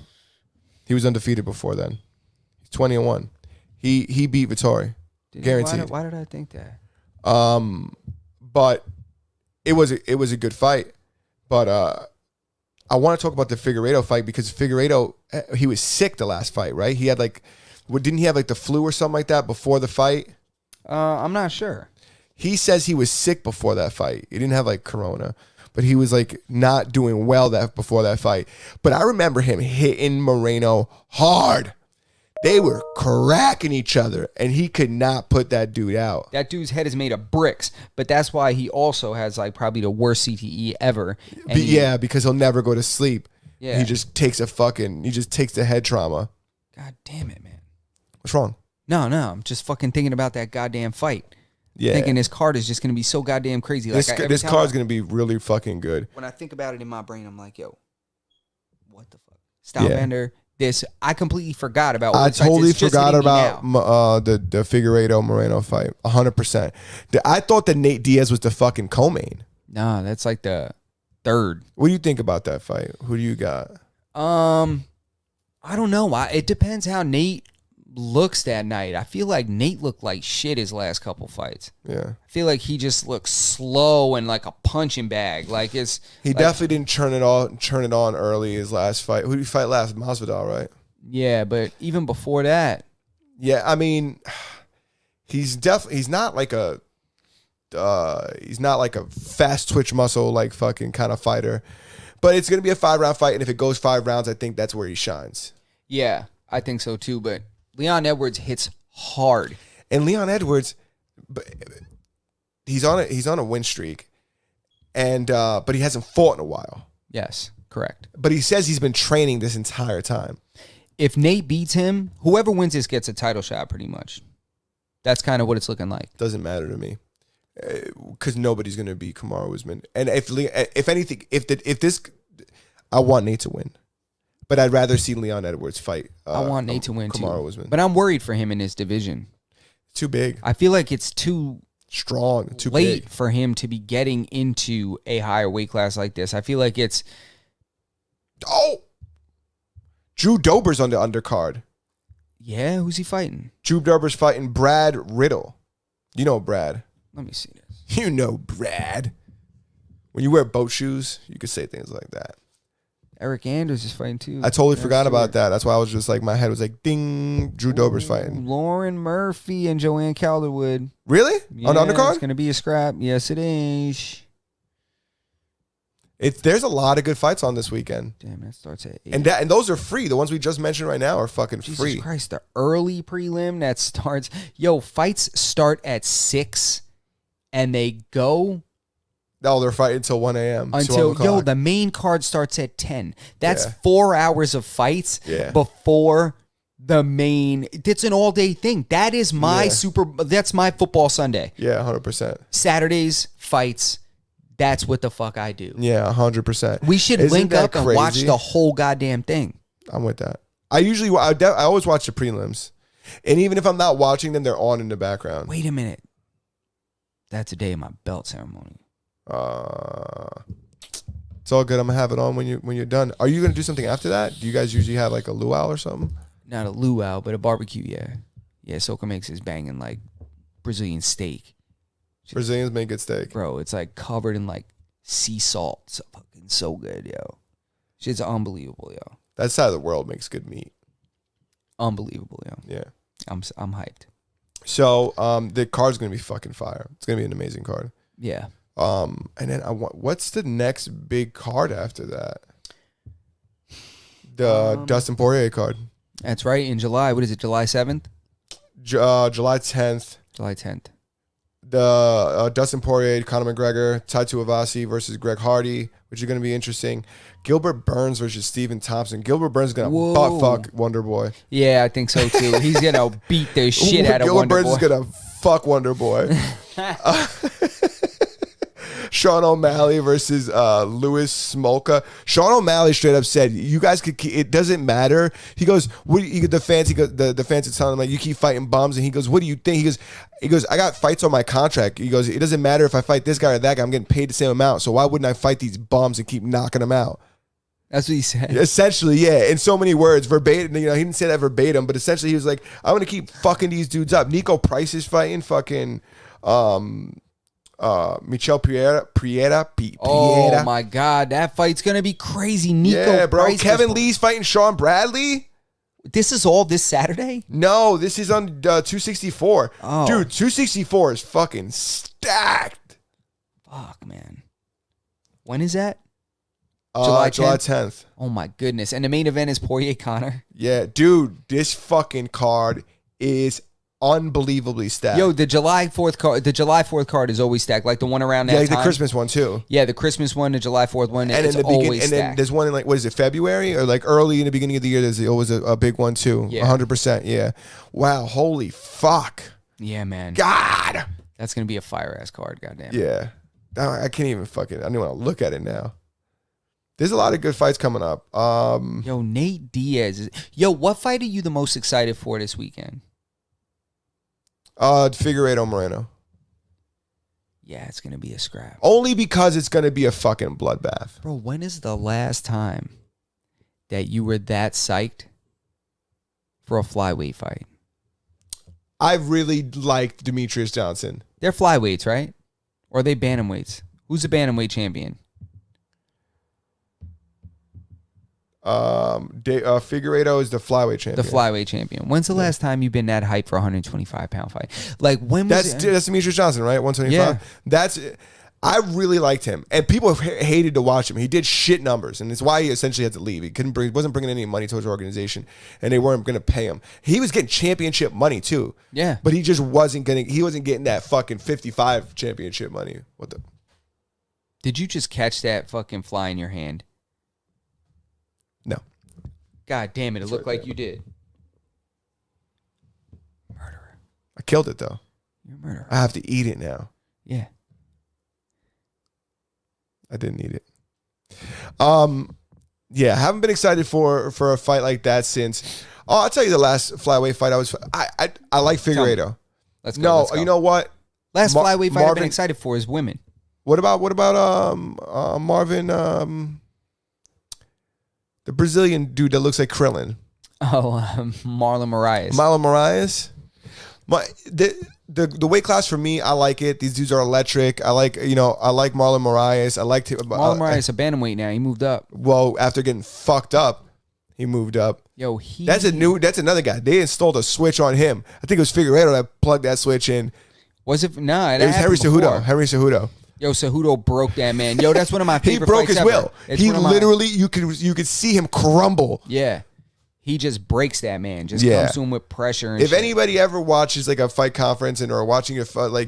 He was undefeated before then. 20-1. He beat Vittori. Guaranteed. Why did I think that? But it was a good fight. But I want to talk about the Figueiredo fight because Figueiredo, he was sick the last fight, right? He had didn't he have like the flu or something like that before the fight? I'm not sure. He says he was sick before that fight. He didn't have like corona, but he was like not doing well before that fight. But I remember him hitting Moreno hard. They were cracking each other, and he could not put that dude out. That dude's head is made of bricks, but that's why he also has like probably the worst CTE ever. Yeah, because he'll never go to sleep. Yeah. He just takes the head trauma. God damn it, man. What's wrong? No, I'm just fucking thinking about that goddamn fight. Yeah. Thinking his card is just going to be so goddamn crazy. This card's going to be really fucking good. When I think about it in my brain, I'm like, yo, what the fuck? Stylebender, this. I completely forgot about what I totally forgot about the Figueiredo Moreno fight. 100%. I thought that Nate Diaz was the fucking co-main. Nah, that's like the third. What do you think about that fight? Who do you got? I don't know. It depends how Nate looks that night. I feel like Nate looked like shit his last couple fights. Yeah. I feel like he just looks slow and like a punching bag. He definitely didn't turn it on early his last fight. Who did he fight last? Masvidal, right? Yeah, but even before that. Yeah, I mean, he's not like a fast twitch muscle like fucking kind of fighter. But it's gonna be a 5-round fight, and if it goes 5 rounds, I think that's where he shines. Yeah, I think so too. But Leon Edwards hits hard. And Leon Edwards, he's on a win streak, and but he hasn't fought in a while. Yes, correct. But he says he's been training this entire time. If Nate beats him, whoever wins this gets a title shot pretty much. That's kind of what it's looking like. Doesn't matter to me. Because nobody's going to beat Kamaru Usman. And if anything, if this, I want Nate to win. But I'd rather see Leon Edwards fight. I want Nate to win Kamaru too. Usman. But I'm worried for him in his division. Too big. I feel like it's too strong, too late big for him to be getting into a higher weight class like this. I feel like it's... Oh! Drew Dober's on the undercard. Yeah, who's he fighting? Drew Dober's fighting Brad Riddle. You know Brad. Let me see this. You know Brad. When you wear boat shoes, you could say things like that. Eric Anders is fighting too. I totally forgot about that. That's why I was just like, my head was like, ding, Drew Dober's fighting. Lauren Murphy and Joanne Calderwood. Really? Yeah, on the undercard? It's going to be a scrap. Yes, it is. There's a lot of good fights on this weekend. Damn, that starts at 8. And those are free. The ones we just mentioned right now are fucking Jesus free. Christ, the early prelim that starts. Yo, fights start at 6 and they go... No, they're fighting until 1 a.m. Until, the main card starts at 10. That's 4 hours of fights before the main. It's an all-day thing. That is my that's my football Sunday. Yeah, 100%. Saturdays, fights. That's what the fuck I do. Yeah, 100%. We should link up and watch the whole goddamn thing. I'm with that. I always watch the prelims. And even if I'm not watching them, they're on in the background. Wait a minute. That's the day of my belt ceremony. It's all good. I'm gonna have it on when you're done. Are you gonna do something after that? Do you guys usually have like a luau or something? Not a luau, but a barbecue. Yeah. Soka makes his banging like Brazilian steak. Brazilians make good steak, bro. It's like covered in like sea salt. It's fucking so good, yo. Shit's unbelievable, yo. That side of the world makes good meat. Unbelievable, yo. Yeah, I'm hyped. So the card's gonna be fucking fire. It's gonna be an amazing card. Yeah. And then what's the next big card after that? The Dustin Poirier card. That's right, in July. What is it, July 7th? July 10th. July 10th. The Dustin Poirier, Conor McGregor, Taito Avasi versus Greg Hardy, which is going to be interesting. Gilbert Burns versus Stephen Thompson. Gilbert Burns is going to butt fuck Wonder Boy. Yeah, I think so too. He's going to beat the shit out of Wonder Boy. Gilbert Burns is going to fuck Wonder Boy. Sean O'Malley versus Louis Smolka. Sean O'Malley straight up said, "You guys could. It doesn't matter." He goes, "What?" The fans. He goes, the fans are telling him like, "You keep fighting bums," and he goes, "What do you think?" He goes, "I got fights on my contract." He goes, "It doesn't matter if I fight this guy or that guy. I'm getting paid the same amount. So why wouldn't I fight these bums and keep knocking them out?" That's what he said. Essentially, yeah, in so many words, verbatim. You know, he didn't say that verbatim, but essentially, he was like, "I'm gonna keep fucking these dudes up." Nico Price is fighting fucking Michel Prieta. Oh my God, that fight's gonna be crazy. Nico, yeah, bro. Price Kevin Lee's fighting Sean Bradley. This is all this Saturday? No, this is on 264. Oh. Dude, 264 is fucking stacked. Fuck, man. When is that? July 10th. Oh my goodness. And the main event is Poirier Connor. Yeah, dude, this fucking card is unbelievably stacked. Yo, the July 4th card is always stacked, like the one around that yeah, like time. the Christmas one too. Yeah, the Christmas one, the July 4th one, And it's in the always beginning, and stacked. then there's one in like, what is it, February or like early in the beginning of the year? There's always a big one too. Yeah. 100%. Yeah. Wow. Holy fuck. Yeah, man. God. That's gonna be a fire ass card. Goddamn. Yeah. I can't even fucking. I don't even want to look at it now. There's a lot of good fights coming up. Yo, Nate Diaz. Yo, what fight are you the most excited for this weekend? Figueiredo Moreno. Yeah, it's gonna be a scrap. Only because it's gonna be a fucking bloodbath. Bro, when is the last time that you were that psyched for a flyweight fight? I really like Demetrius Johnson. They're flyweights, right? Or are they bantamweights? Who's the bantamweight champion? Figueiredo is the flyweight champion. The flyweight champion. When's the last time you've been that hyped for a 125-pound fight? Like, when was That's Demetrius Johnson, right? 125. Yeah. I really liked him, and people hated to watch him. He did shit numbers, and it's why he essentially had to leave. He wasn't bringing any money to his organization, and they weren't going to pay him. He was getting championship money too. Yeah, but he just wasn't getting. He wasn't getting that fucking 55 championship money. What the? Did you just catch that fucking fly in your hand? No. God damn it! It looked like you did. Murderer. I killed it though. You're a murderer. I have to eat it now. Yeah. I didn't eat it. Yeah, I haven't been excited for a fight like that since. Oh, I'll tell you the last flyweight fight I like Figueiredo. Let's go. No, let's go. you know what? Last flyweight fight I've been excited for is women. What about Marvin, the Brazilian dude that looks like Krillin? Oh, Marlon Moraes. Marlon Moraes. The weight class for me, I like it. These dudes are electric. I like Marlon Moraes. I liked him. Marlon Moraes a bantamweight now. He moved up. Well, after getting fucked up, he moved up. Yo, that's another guy. They installed a switch on him. I think it was Figueiredo that plugged that switch in. Was it? No, it was Henry Cejudo. Henry Cejudo. Yo, Cejudo broke that man. Yo, that's one of my favorite fights He broke his will. He literally, you could see him crumble. Yeah. He just breaks that man. Just comes to him with pressure. And if anybody ever watches like a fight conference or watching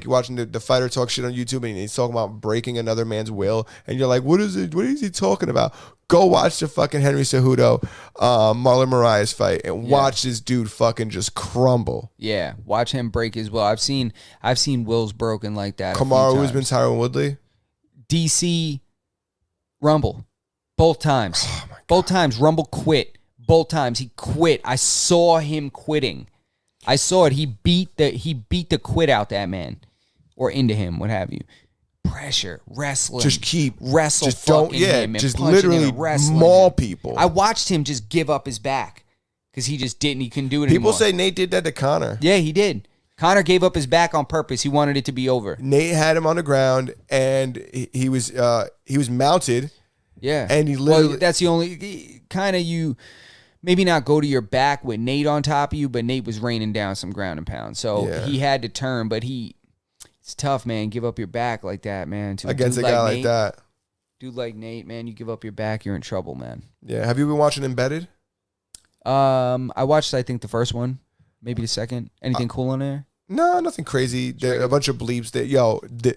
watching the fighter talk shit on YouTube and he's talking about breaking another man's will, and you're like, what is he talking about? Go watch the fucking Henry Cejudo, Marlon Moraes fight and watch this dude fucking just crumble. Yeah, watch him break his will. I've seen wills broken like that. Kamaru Usman, Tyron Woodley, DC, Rumble, both times. Oh my God. Both times Rumble quit. Both times he quit. I saw him quitting. I saw it. He beat the quit out that man, or into him, what have you. Pressure, wrestling. Just keep wrestle. Just don't. Yeah. Him and just literally maul people. I watched him just give up his back because he just didn't. He couldn't do it anymore. People say Nate did that to Conor. Yeah, he did. Conor gave up his back on purpose. He wanted it to be over. Nate had him on the ground, and he was mounted. Yeah, and he literally. Well, that's the only kind of you. Maybe not go to your back with Nate on top of you, but Nate was raining down some ground and pound. So he had to turn, but it's tough, man. Give up your back like that, man. To against a guy like that. Dude like Nate, man, you give up your back, you're in trouble, man. Yeah. Have you been watching Embedded? I watched, I think, the first one, maybe the second. Anything cool on there? No, nothing crazy. There a bunch of bleeps that,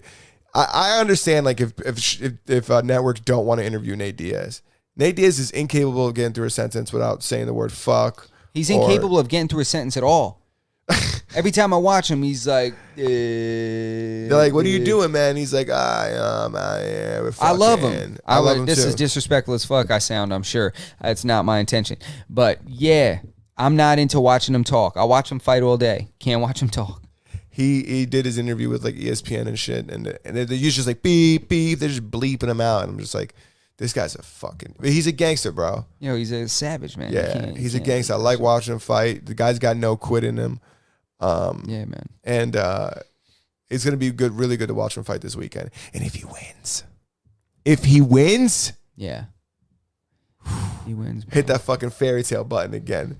I understand, like, if networks don't want to interview Nate Diaz. Nate Diaz is incapable of getting through a sentence without saying the word fuck. He's incapable of getting through a sentence at all. Every time I watch him, he's like... They're like, what are you doing, man? He's like, I love him. I love him This too. is disrespectful as fuck, I sound, I'm sure. It's not my intention. But, yeah, I'm not into watching him talk. I watch him fight all day. Can't watch him talk. He did his interview with, like, ESPN and shit, and they're just like, beep, beep. They're just bleeping him out, and I'm just like... This guy's he's a gangster, bro. He's a savage, man. Yeah, he's a gangster. I like watching him fight. The guy's got no quit in him. Yeah, man. And it's gonna be good, really good to watch him fight this weekend. And if he wins, yeah, he wins. Bro. Hit that fucking fairy tale button again.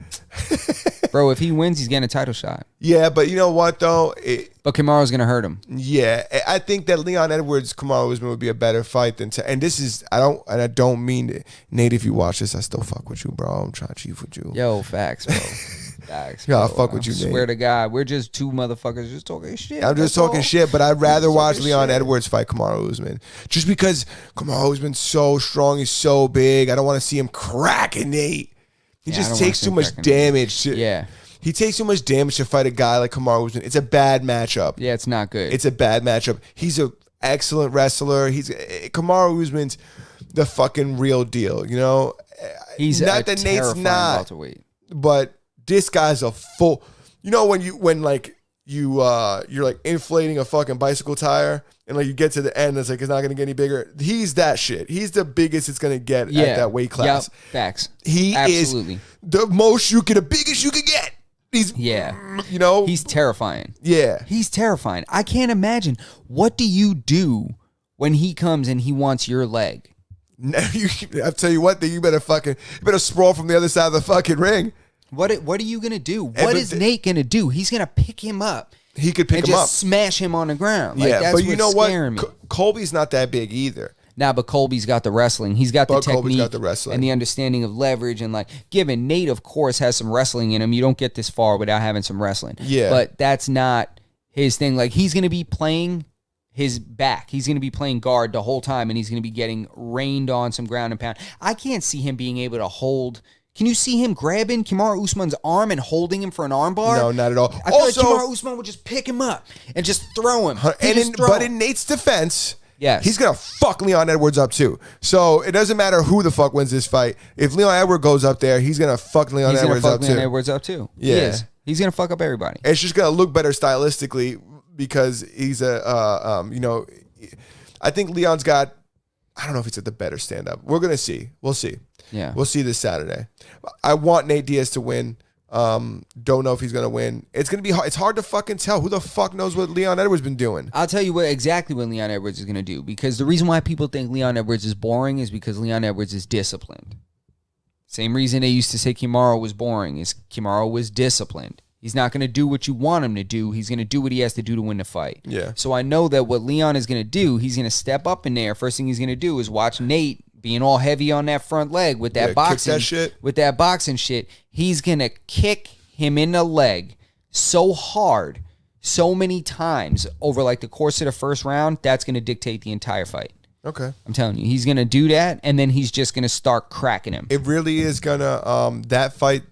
Bro, if he wins, he's getting a title shot. Yeah, but you know what though? But Kamaru's gonna hurt him. Yeah, I think that Leon Edwards, Kamaru Usman would be a better fight than. And this is I don't mean to, Nate. If you watch this, I still fuck with you, bro. I'm trying to chief with you. Yo, facts, bro. Facts. Yeah, bro. I fuck with you, Nate. Swear to God, we're just two motherfuckers just talking shit. I'm just talking shit, but I'd rather watch Leon Edwards fight Kamaru Usman, just because Kamaru Usman's so strong, he's so big. I don't want to see him cracking Nate. He just takes too much damage. Yeah. He takes too much damage to fight a guy like Kamaru Usman. It's a bad matchup. Yeah, it's not good. It's a bad matchup. He's an excellent wrestler. Kamaru Usman's the fucking real deal, you know? He's not that Nate's not. Welterweight. But this guy's a full, you know, when you're like inflating a fucking bicycle tire and like you get to the end, it's like it's not going to get any bigger. He's that shit. He's the biggest it's going to get at that weight class. Yep. Facts. He Absolutely. is the most the biggest you could get. You know, he's terrifying. Yeah, he's terrifying. I can't imagine. What do you do when he comes and he wants your leg? I tell you what, you better sprawl from the other side of the fucking ring. What are you gonna do? What is Nate gonna do? He's gonna pick him up. He could pick him up, just smash him on the ground. Like, yeah, that's but you know what? Me. Colby's not that big either. Nah, but Colby's got the wrestling. He's got the technique got the wrestling. and the understanding of leverage. And like, given Nate, of course, has some wrestling in him. You don't get this far without having some wrestling. Yeah. But that's not his thing. Like, he's going to be playing his back. He's going to be playing guard the whole time, and he's going to be getting rained on some ground and pound. I can't see him being able to hold. Can you see him grabbing Kamaru Usman's arm and holding him for an armbar? No, not at all. I feel like Kamaru Usman would just pick him up and just throw him. But in Nate's defense... Yes. He's going to fuck Leon Edwards up too. So it doesn't matter who the fuck wins this fight. If Leon Edwards goes up there, he's going to fuck Leon Edwards up too. Leon Edwards up too. Yeah. He is. He's going to fuck up everybody. It's just going to look better stylistically because he's I think Leon's got, I don't know if he's at the better stand-up. We're going to see. We'll see. Yeah. We'll see this Saturday. I want Nate Diaz to win. Don't know if he's gonna win. It's gonna be hard. It's hard to fucking tell. Who the fuck knows what Leon Edwards been doing? I'll tell you exactly what Leon Edwards is gonna do, because the reason why people think Leon Edwards is boring is because Leon Edwards is disciplined. Same reason they used to say Kamaru was boring is Kamaru was disciplined. He's not gonna do what you want him to do. He's gonna do what he has to do to win the fight. Yeah. So I know that what Leon is gonna do, he's gonna step up in there. First thing he's gonna do is watch Nate being all heavy on that front leg with that boxing, with that boxing shit. He's gonna kick him in the leg so hard, so many times over like the course of the first round. That's gonna dictate the entire fight. Okay, I'm telling you, he's gonna do that, and then he's just gonna start cracking him. It really is gonna that fight.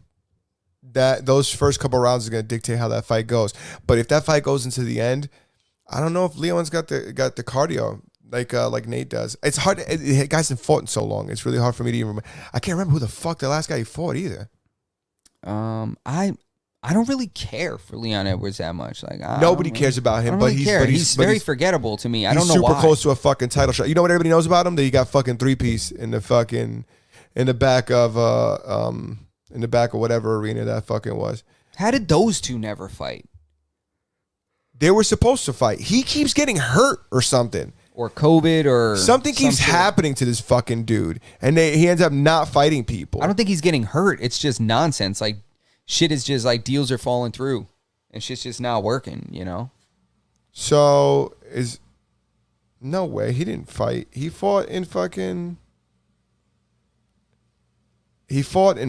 Those first couple rounds is gonna dictate how that fight goes. But if that fight goes into the end, I don't know if Leon's got the cardio. Like Nate does. It's hard. Guys haven't fought in so long. It's really hard for me to even remember. I can't remember who the fuck the last guy he fought either. I don't really care for Leon Edwards that much. Like nobody cares about him, but he's very forgettable to me. I don't know why. He's super close to a fucking title shot. You know what everybody knows about him? That he got fucking 3-piece in the back of whatever arena that fucking was. How did those two never fight? They were supposed to fight. He keeps getting hurt or something. Or COVID or something keeps happening to this fucking dude, and he ends up not fighting people. I don't think he's getting hurt. It's just nonsense. Like, shit is just like deals are falling through, and shit's just not working, you know? So no way. He didn't fight. He fought in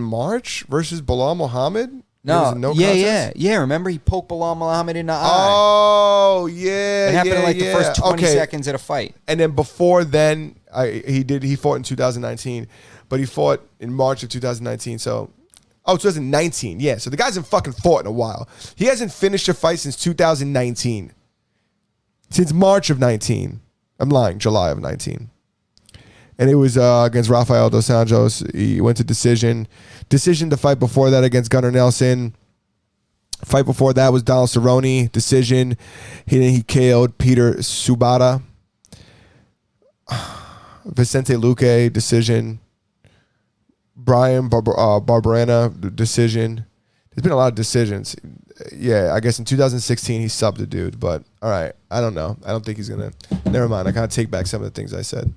March versus Bilal Muhammad. No Remember he poked Bilal Muhammad in the eye. Oh yeah, it happened in like the first 20 seconds of the fight. And then before then, he fought in 2019, but he fought in March of 2019. So, 2019, yeah. So the guy hasn't fucking fought in a while. He hasn't finished a fight since 2019, since March of 19. I'm lying, July of 19. And it was against Rafael Dos Anjos. He went to decision. The fight before that against Gunnar Nelson. Fight before that was Donald Cerrone. Decision. He KO'd Peter Subata. Vicente Luque. Decision. Brian Barberena. Decision. There's been a lot of decisions. Yeah, I guess in 2016 he subbed a dude, but all right, I don't know. I don't think he's gonna. Never mind. I kind of take back some of the things I said.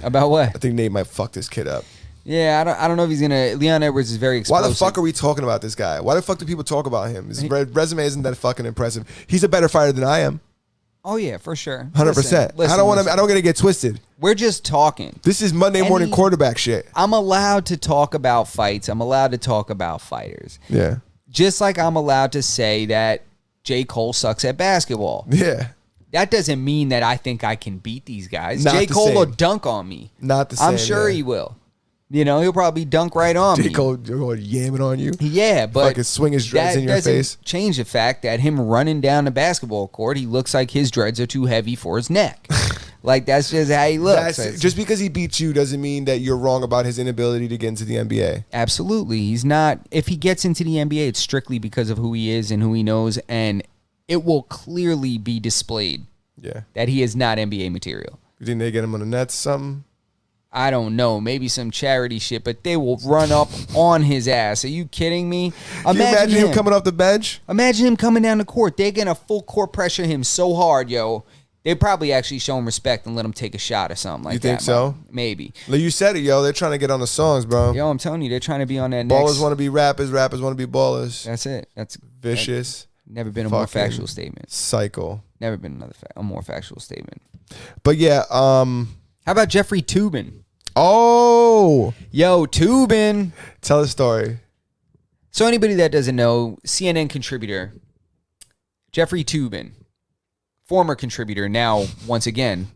About what? I think Nate might fuck this kid up. Yeah, I don't know if he's gonna. Leon Edwards is very explosive. Why the fuck are we talking about this guy? Why the fuck do people talk about him? His resume isn't that fucking impressive. He's a better fighter than I am. Oh yeah, for sure. 100%. I don't want to. I don't want to get twisted. We're just talking. This is Monday morning quarterback shit. I'm allowed to talk about fights. I'm allowed to talk about fighters. Yeah. Just like I'm allowed to say that J. Cole sucks at basketball. Yeah. That doesn't mean that I think I can beat these guys. Not J. the Cole same. will dunk on me. Not the same. I'm sure he will. You know, he'll probably dunk right on me. J. Cole going yamming on you. Yeah, but fucking swing his dreads in your doesn't face. Change the fact that him running down the basketball court, he looks like his dreads are too heavy for his neck. Like that's just how he looks. Just because he beats you doesn't mean that you're wrong about his inability to get into the NBA. Absolutely, he's not. If he gets into the NBA, it's strictly because of who he is and who he knows, and it will clearly be displayed. Yeah, that he is not NBA material. You think they get him on the Nets? Something? I don't know, maybe some charity shit, but they will run up on his ass. Are you kidding me? Can you imagine him coming off the bench? Imagine him coming down the court. They're going to full court pressure him so hard, yo. They probably actually show him respect and let him take a shot or something like that. You think so? Maybe. Like you said it, yo. They're trying to get on the songs, bro. Yo, I'm telling you, they're trying to be on that Ballers want to be rappers. Rappers want to be ballers. That's it. That's vicious. Never been a more factual statement. Cycle. Never been a more factual statement. But yeah, how about Jeffrey Toobin? Oh, yo, Toobin. Tell the story. So anybody that doesn't know, CNN contributor Jeffrey Toobin, former contributor, now once again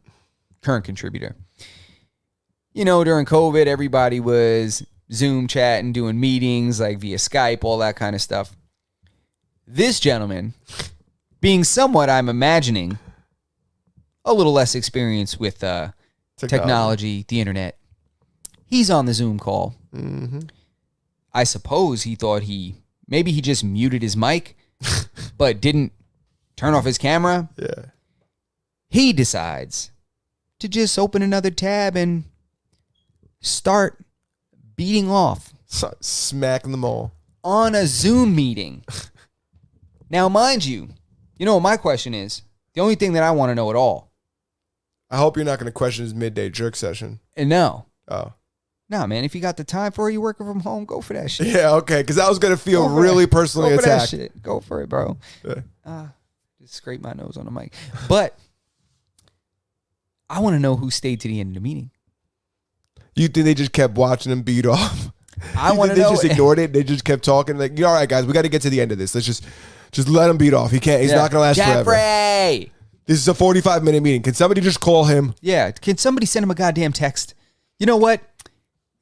current contributor. You know, during COVID, everybody was Zoom chatting, doing meetings like via Skype, all that kind of stuff. This gentleman, being somewhat, I'm imagining, a little less experienced with technology, the internet. He's on the Zoom call. Mm-hmm. I suppose he thought maybe he just muted his mic, but didn't turn off his camera. Yeah. He decides to just open another tab and start beating off. Smacking them all. On a Zoom meeting. Now, mind you, you know what my question is? The only thing that I want to know at all. I hope you're not going to question his midday jerk session. And no. Oh. Nah, man, if you got the time for it, you working from home, go for that shit. Yeah, okay, because I was going to feel really personally attacked. That shit. Go for it, bro. Yeah. Just scrape my nose on the mic. But I want to know who stayed to the end of the meeting. You think they just kept watching him beat off? I want to know. They just ignored it. They just kept talking. Like, all right, guys, we got to get to the end of this. Let's just let him beat off. He can't. He's not going to last Jeffrey! forever. This is a 45-minute meeting. Can somebody just call him? Yeah. Can somebody send him a goddamn text? You know what?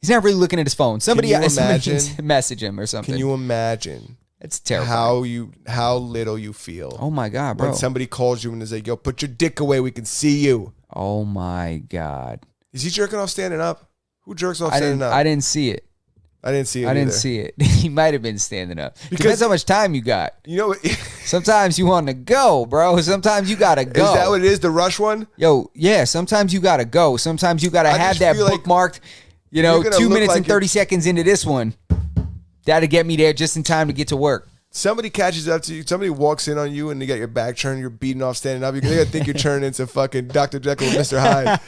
He's not really looking at his phone. Somebody can message him or something. Can you imagine? It's terrible. How little you feel. Oh my God, bro. When somebody calls you and is like, yo, put your dick away. We can see you. Oh my God. Is he jerking off standing up? Who jerks off standing up? I didn't see it. I didn't see it. I didn't see it. He might have been standing up. Depends how much time you got. You know what? Sometimes you want to go, bro. Sometimes you got to go. Is that what it is? The rush one? Yo, yeah. Sometimes you got to go. Sometimes you got to have that bookmarked. You know, 2 minutes and 30 seconds into this one. That'll get me there just in time to get to work. Somebody catches up to you. Somebody walks in on you and you got your back turned. You're beating off standing up. You're going to think you're turning into fucking Dr. Jekyll and Mr. Hyde.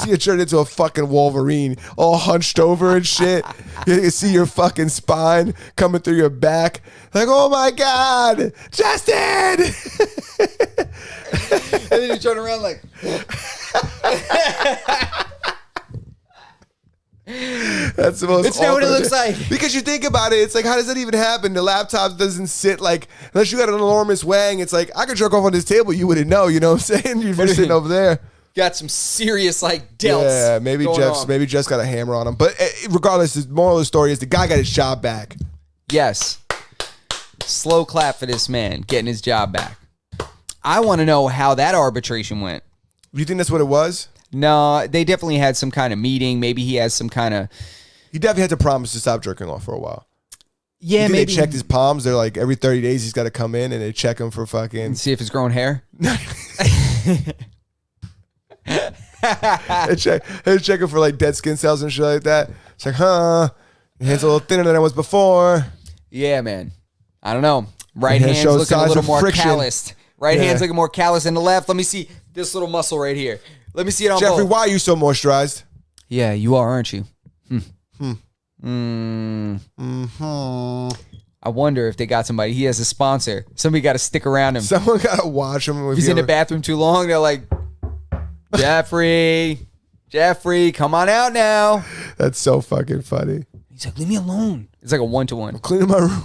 You're turning into a fucking Wolverine all hunched over and shit. You can see your fucking spine coming through your back. Like, oh my God, Justin! And then you turn around like... That's the most. It's not what it looks like. Because you think about it, it's like, how does that even happen? The laptop doesn't sit like, unless you got an enormous wang. It's like, I could jerk off on this table, you wouldn't know. You know what I'm saying? You're just sitting over there. Got some serious like delts. Yeah, maybe Jeff's got a hammer on him. But regardless, the moral of the story is the guy got his job back. Yes. Slow clap for this man getting his job back. I want to know how that arbitration went. You think that's what it was? No, they definitely had some kind of meeting. Maybe he has some kind of... He definitely had to promise to stop jerking off for a while. Yeah, maybe. They checked his palms. They're like, every 30 days he's got to come in and they check him for fucking... And see if it's growing hair? They're checking for like dead skin cells and shit like that. It's like, your hand's a little thinner than it was before. Yeah, man. I don't know. Right And it hand's shows looking a signs little of more friction. calloused. Right hand's looking more calloused than the left. Let me see this little muscle right here. Let me see it on Jeffrey, both. why are you so moisturized? Yeah, you are, aren't you? I wonder if they got somebody. He has a sponsor. Somebody got to stick around him. Someone got to watch him. If he's in the bathroom too long, they're like, Jeffrey, come on out now. That's so fucking funny. He's like, leave me alone. It's like a 1-to-1. Cleaning my room.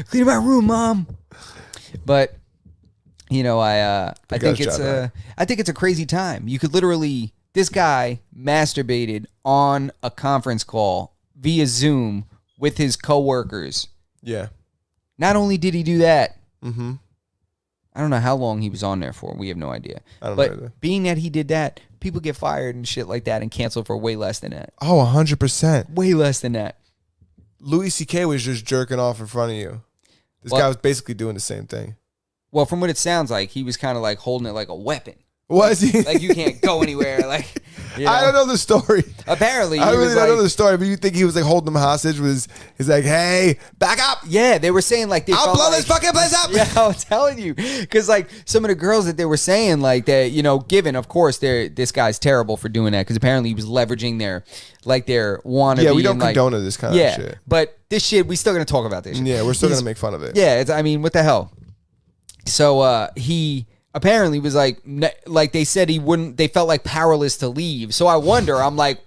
Clean my room, Mom. But I think it's a crazy time. You could literally, this guy masturbated on a conference call via Zoom with his coworkers. Yeah. Not only did he do that, I don't know how long he was on there for. We have no idea. I don't know either. But being that he did that, people get fired and shit like that and canceled for way less than that. Oh, 100%. Way less than that. Louis C.K. was just jerking off in front of you. This guy was basically doing the same thing. Well, from what it sounds like, he was kind of like holding it like a weapon. Was he? Like you can't go anywhere. Like I don't know the story. Apparently, I really don't know the story. But you think he was like holding them hostage? He's like, hey, back up. Yeah, they were saying like I'll blow this fucking place up. Yeah, I'm telling you, because like some of the girls that they were saying like that, given of course this guy's terrible for doing that because apparently he was leveraging their wannabe. Yeah, we don't and, condone this kind of shit. But this shit, we still gonna talk about this shit. Yeah, we're still gonna make fun of it. Yeah, what the hell? So he apparently was like they said he wouldn't. They felt like powerless to leave. So I wonder. I'm like,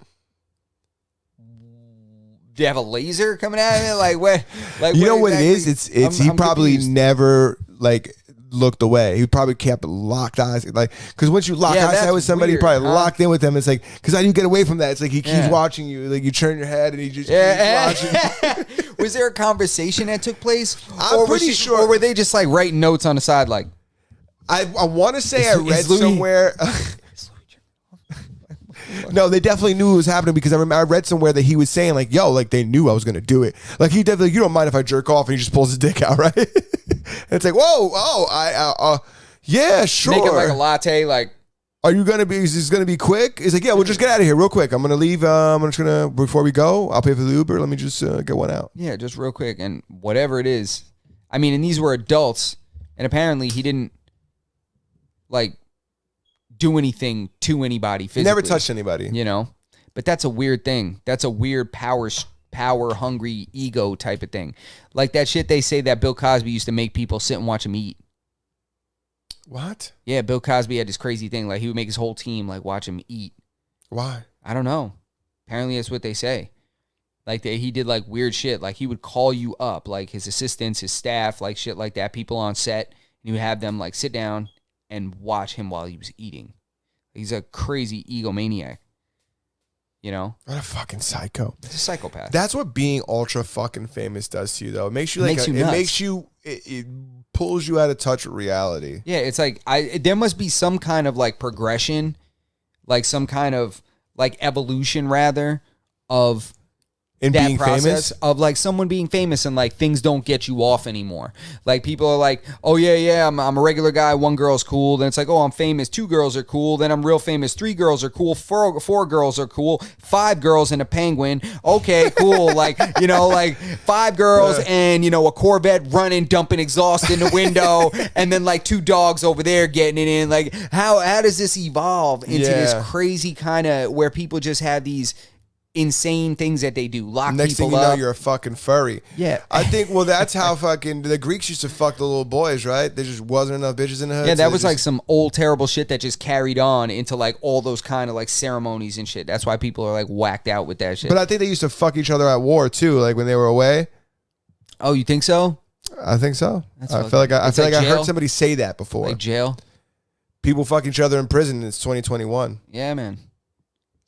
do you have a laser coming out of it? Like what? Like you know what exactly? it is? It's he probably confused. never like looked away. He probably kept locked eyes, like because once you lock eyes with somebody, weird, you probably locked in with them. It's like because how do you get away from that? It's like he keeps Yeah. watching you. Like you turn your head and he just keeps watching. Was there a conversation that took place? I'm pretty sure. Or were they just like writing notes on the side, like? I want to say I read Louis- somewhere. No, they definitely knew it was happening because I remember I read somewhere that he was saying like, "Yo, like they knew I was gonna do it." Like he definitely, you don't mind if I jerk off, and he just pulls his dick out, right? And it's like, whoa, yeah, sure. Make it like a latte, like. Are you gonna be? Is this gonna be quick? He's like, yeah, we'll just get out of here real quick. I'm gonna leave. I'm just gonna before we go. I'll pay for the Uber. Let me just get one out. Yeah, just real quick, and whatever it is. I mean, and these were adults, and apparently he didn't like do anything to anybody physically. He never touched anybody. But that's a weird thing. That's a weird power hungry ego type of thing. Like that shit they say that Bill Cosby used to make people sit and watch him eat. What? Yeah, Bill Cosby had this crazy thing. Like he would make his whole team like watch him eat. Why? I don't know. Apparently that's what they say. Like he did like weird shit. Like he would call you up, like his assistants, his staff, like shit like that, people on set, and you would have them like sit down and watch him while he was eating. He's a crazy egomaniac. What a fucking psycho. He's a psychopath. That's what being ultra fucking famous does to you, though. It makes you like it pulls you out of touch with reality. Yeah, it's like there must be some kind of like progression, like some kind of like evolution rather of In that being process famous? of like someone being famous and like things don't get you off anymore. Like people are like, oh yeah, I'm a regular guy. One girl's cool. Then it's like, oh, I'm famous. 2 girls are cool. Then I'm real famous. 3 girls are cool. 4 girls are cool. 5 girls and a penguin. Okay, cool. like 5 girls and a Corvette running, dumping exhaust in the window, and then like 2 dogs over there getting it in. Like how does this evolve into this crazy kind of where people just have these insane things that they do, lock Next people thing you up. know, you're a fucking furry. Yeah. I think, that's how fucking the Greeks used to fuck the little boys, right? There just wasn't enough bitches in the hood. Yeah, so that was like some old terrible shit that just carried on into like all those kind of like ceremonies and shit. That's why people are like whacked out with that shit. But I think they used to fuck each other at war too, like when they were away. Oh, you think so? I think so. That's I feel like I jail? heard somebody say that before. Like jail? People fuck each other in prison. It's 2021. Yeah, man.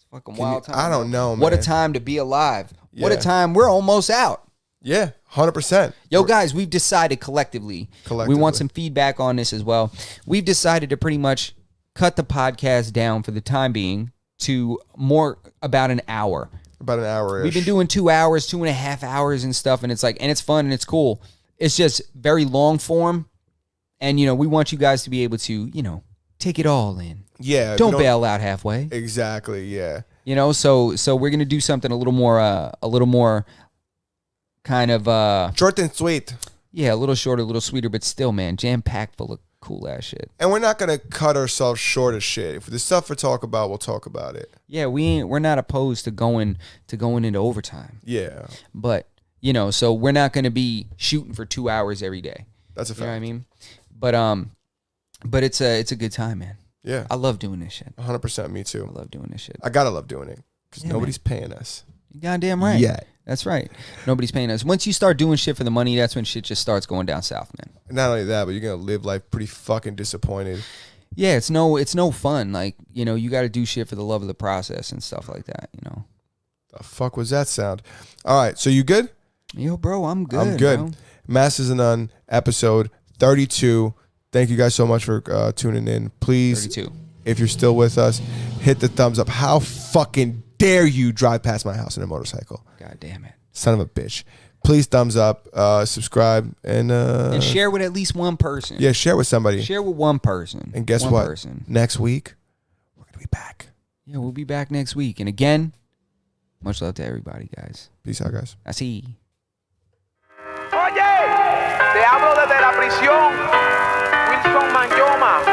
Fucking wild time. I don't know, man. What a time to be alive. What a Yeah. time. We're almost out. Yeah, 100%. Yo, guys, we've decided collectively. We want some feedback on this as well. We've decided to pretty much cut the podcast down for the time being to more about an hour. About an hour. We've been doing 2 hours, 2.5 hours and stuff, and it's like, and it's fun and it's cool. It's just very long form. And, we want you guys to be able to, take it all in. Yeah. Don't bail out halfway. Exactly. Yeah. So we're gonna do something a little more kind of short and sweet. Yeah, a little shorter, a little sweeter, but still, man, jam-packed full of cool-ass shit. And we're not going to cut ourselves short of shit. If there's stuff to talk about, we'll talk about it. Yeah, we're not opposed to going into overtime. Yeah. But, so we're not going to be shooting for 2 hours every day. That's a fact. You know what I mean? But it's a good time, man. Yeah. I love doing this shit. 100%. Me too. I love doing this shit. I got to love doing it because nobody's paying us. You goddamn right. Yet. That's right. Nobody's paying us. Once you start doing shit for the money, that's when shit just starts going down south, man. Not only that, but you're going to live life pretty fucking disappointed. Yeah, it's no fun. Like, you got to do shit for the love of the process and stuff like that, The fuck was that sound? All right, so you good? Yo, bro, I'm good. I'm good. Bro. Masters and None, episode 32. Thank you guys so much for tuning in. Please, 32. If you're still with us, hit the thumbs up. How fucking dare you drive past my house in a motorcycle? God damn it. Son of a bitch. Please thumbs up, subscribe, and share with at least one person. Yeah, share with somebody. Share with one person. And guess one what? Person. Next week, we're going to be back. Yeah, we'll be back next week. And again, much love to everybody, guys. Peace out, guys. Así. Oye, te hablo desde la prisión. Wilson Manyoma.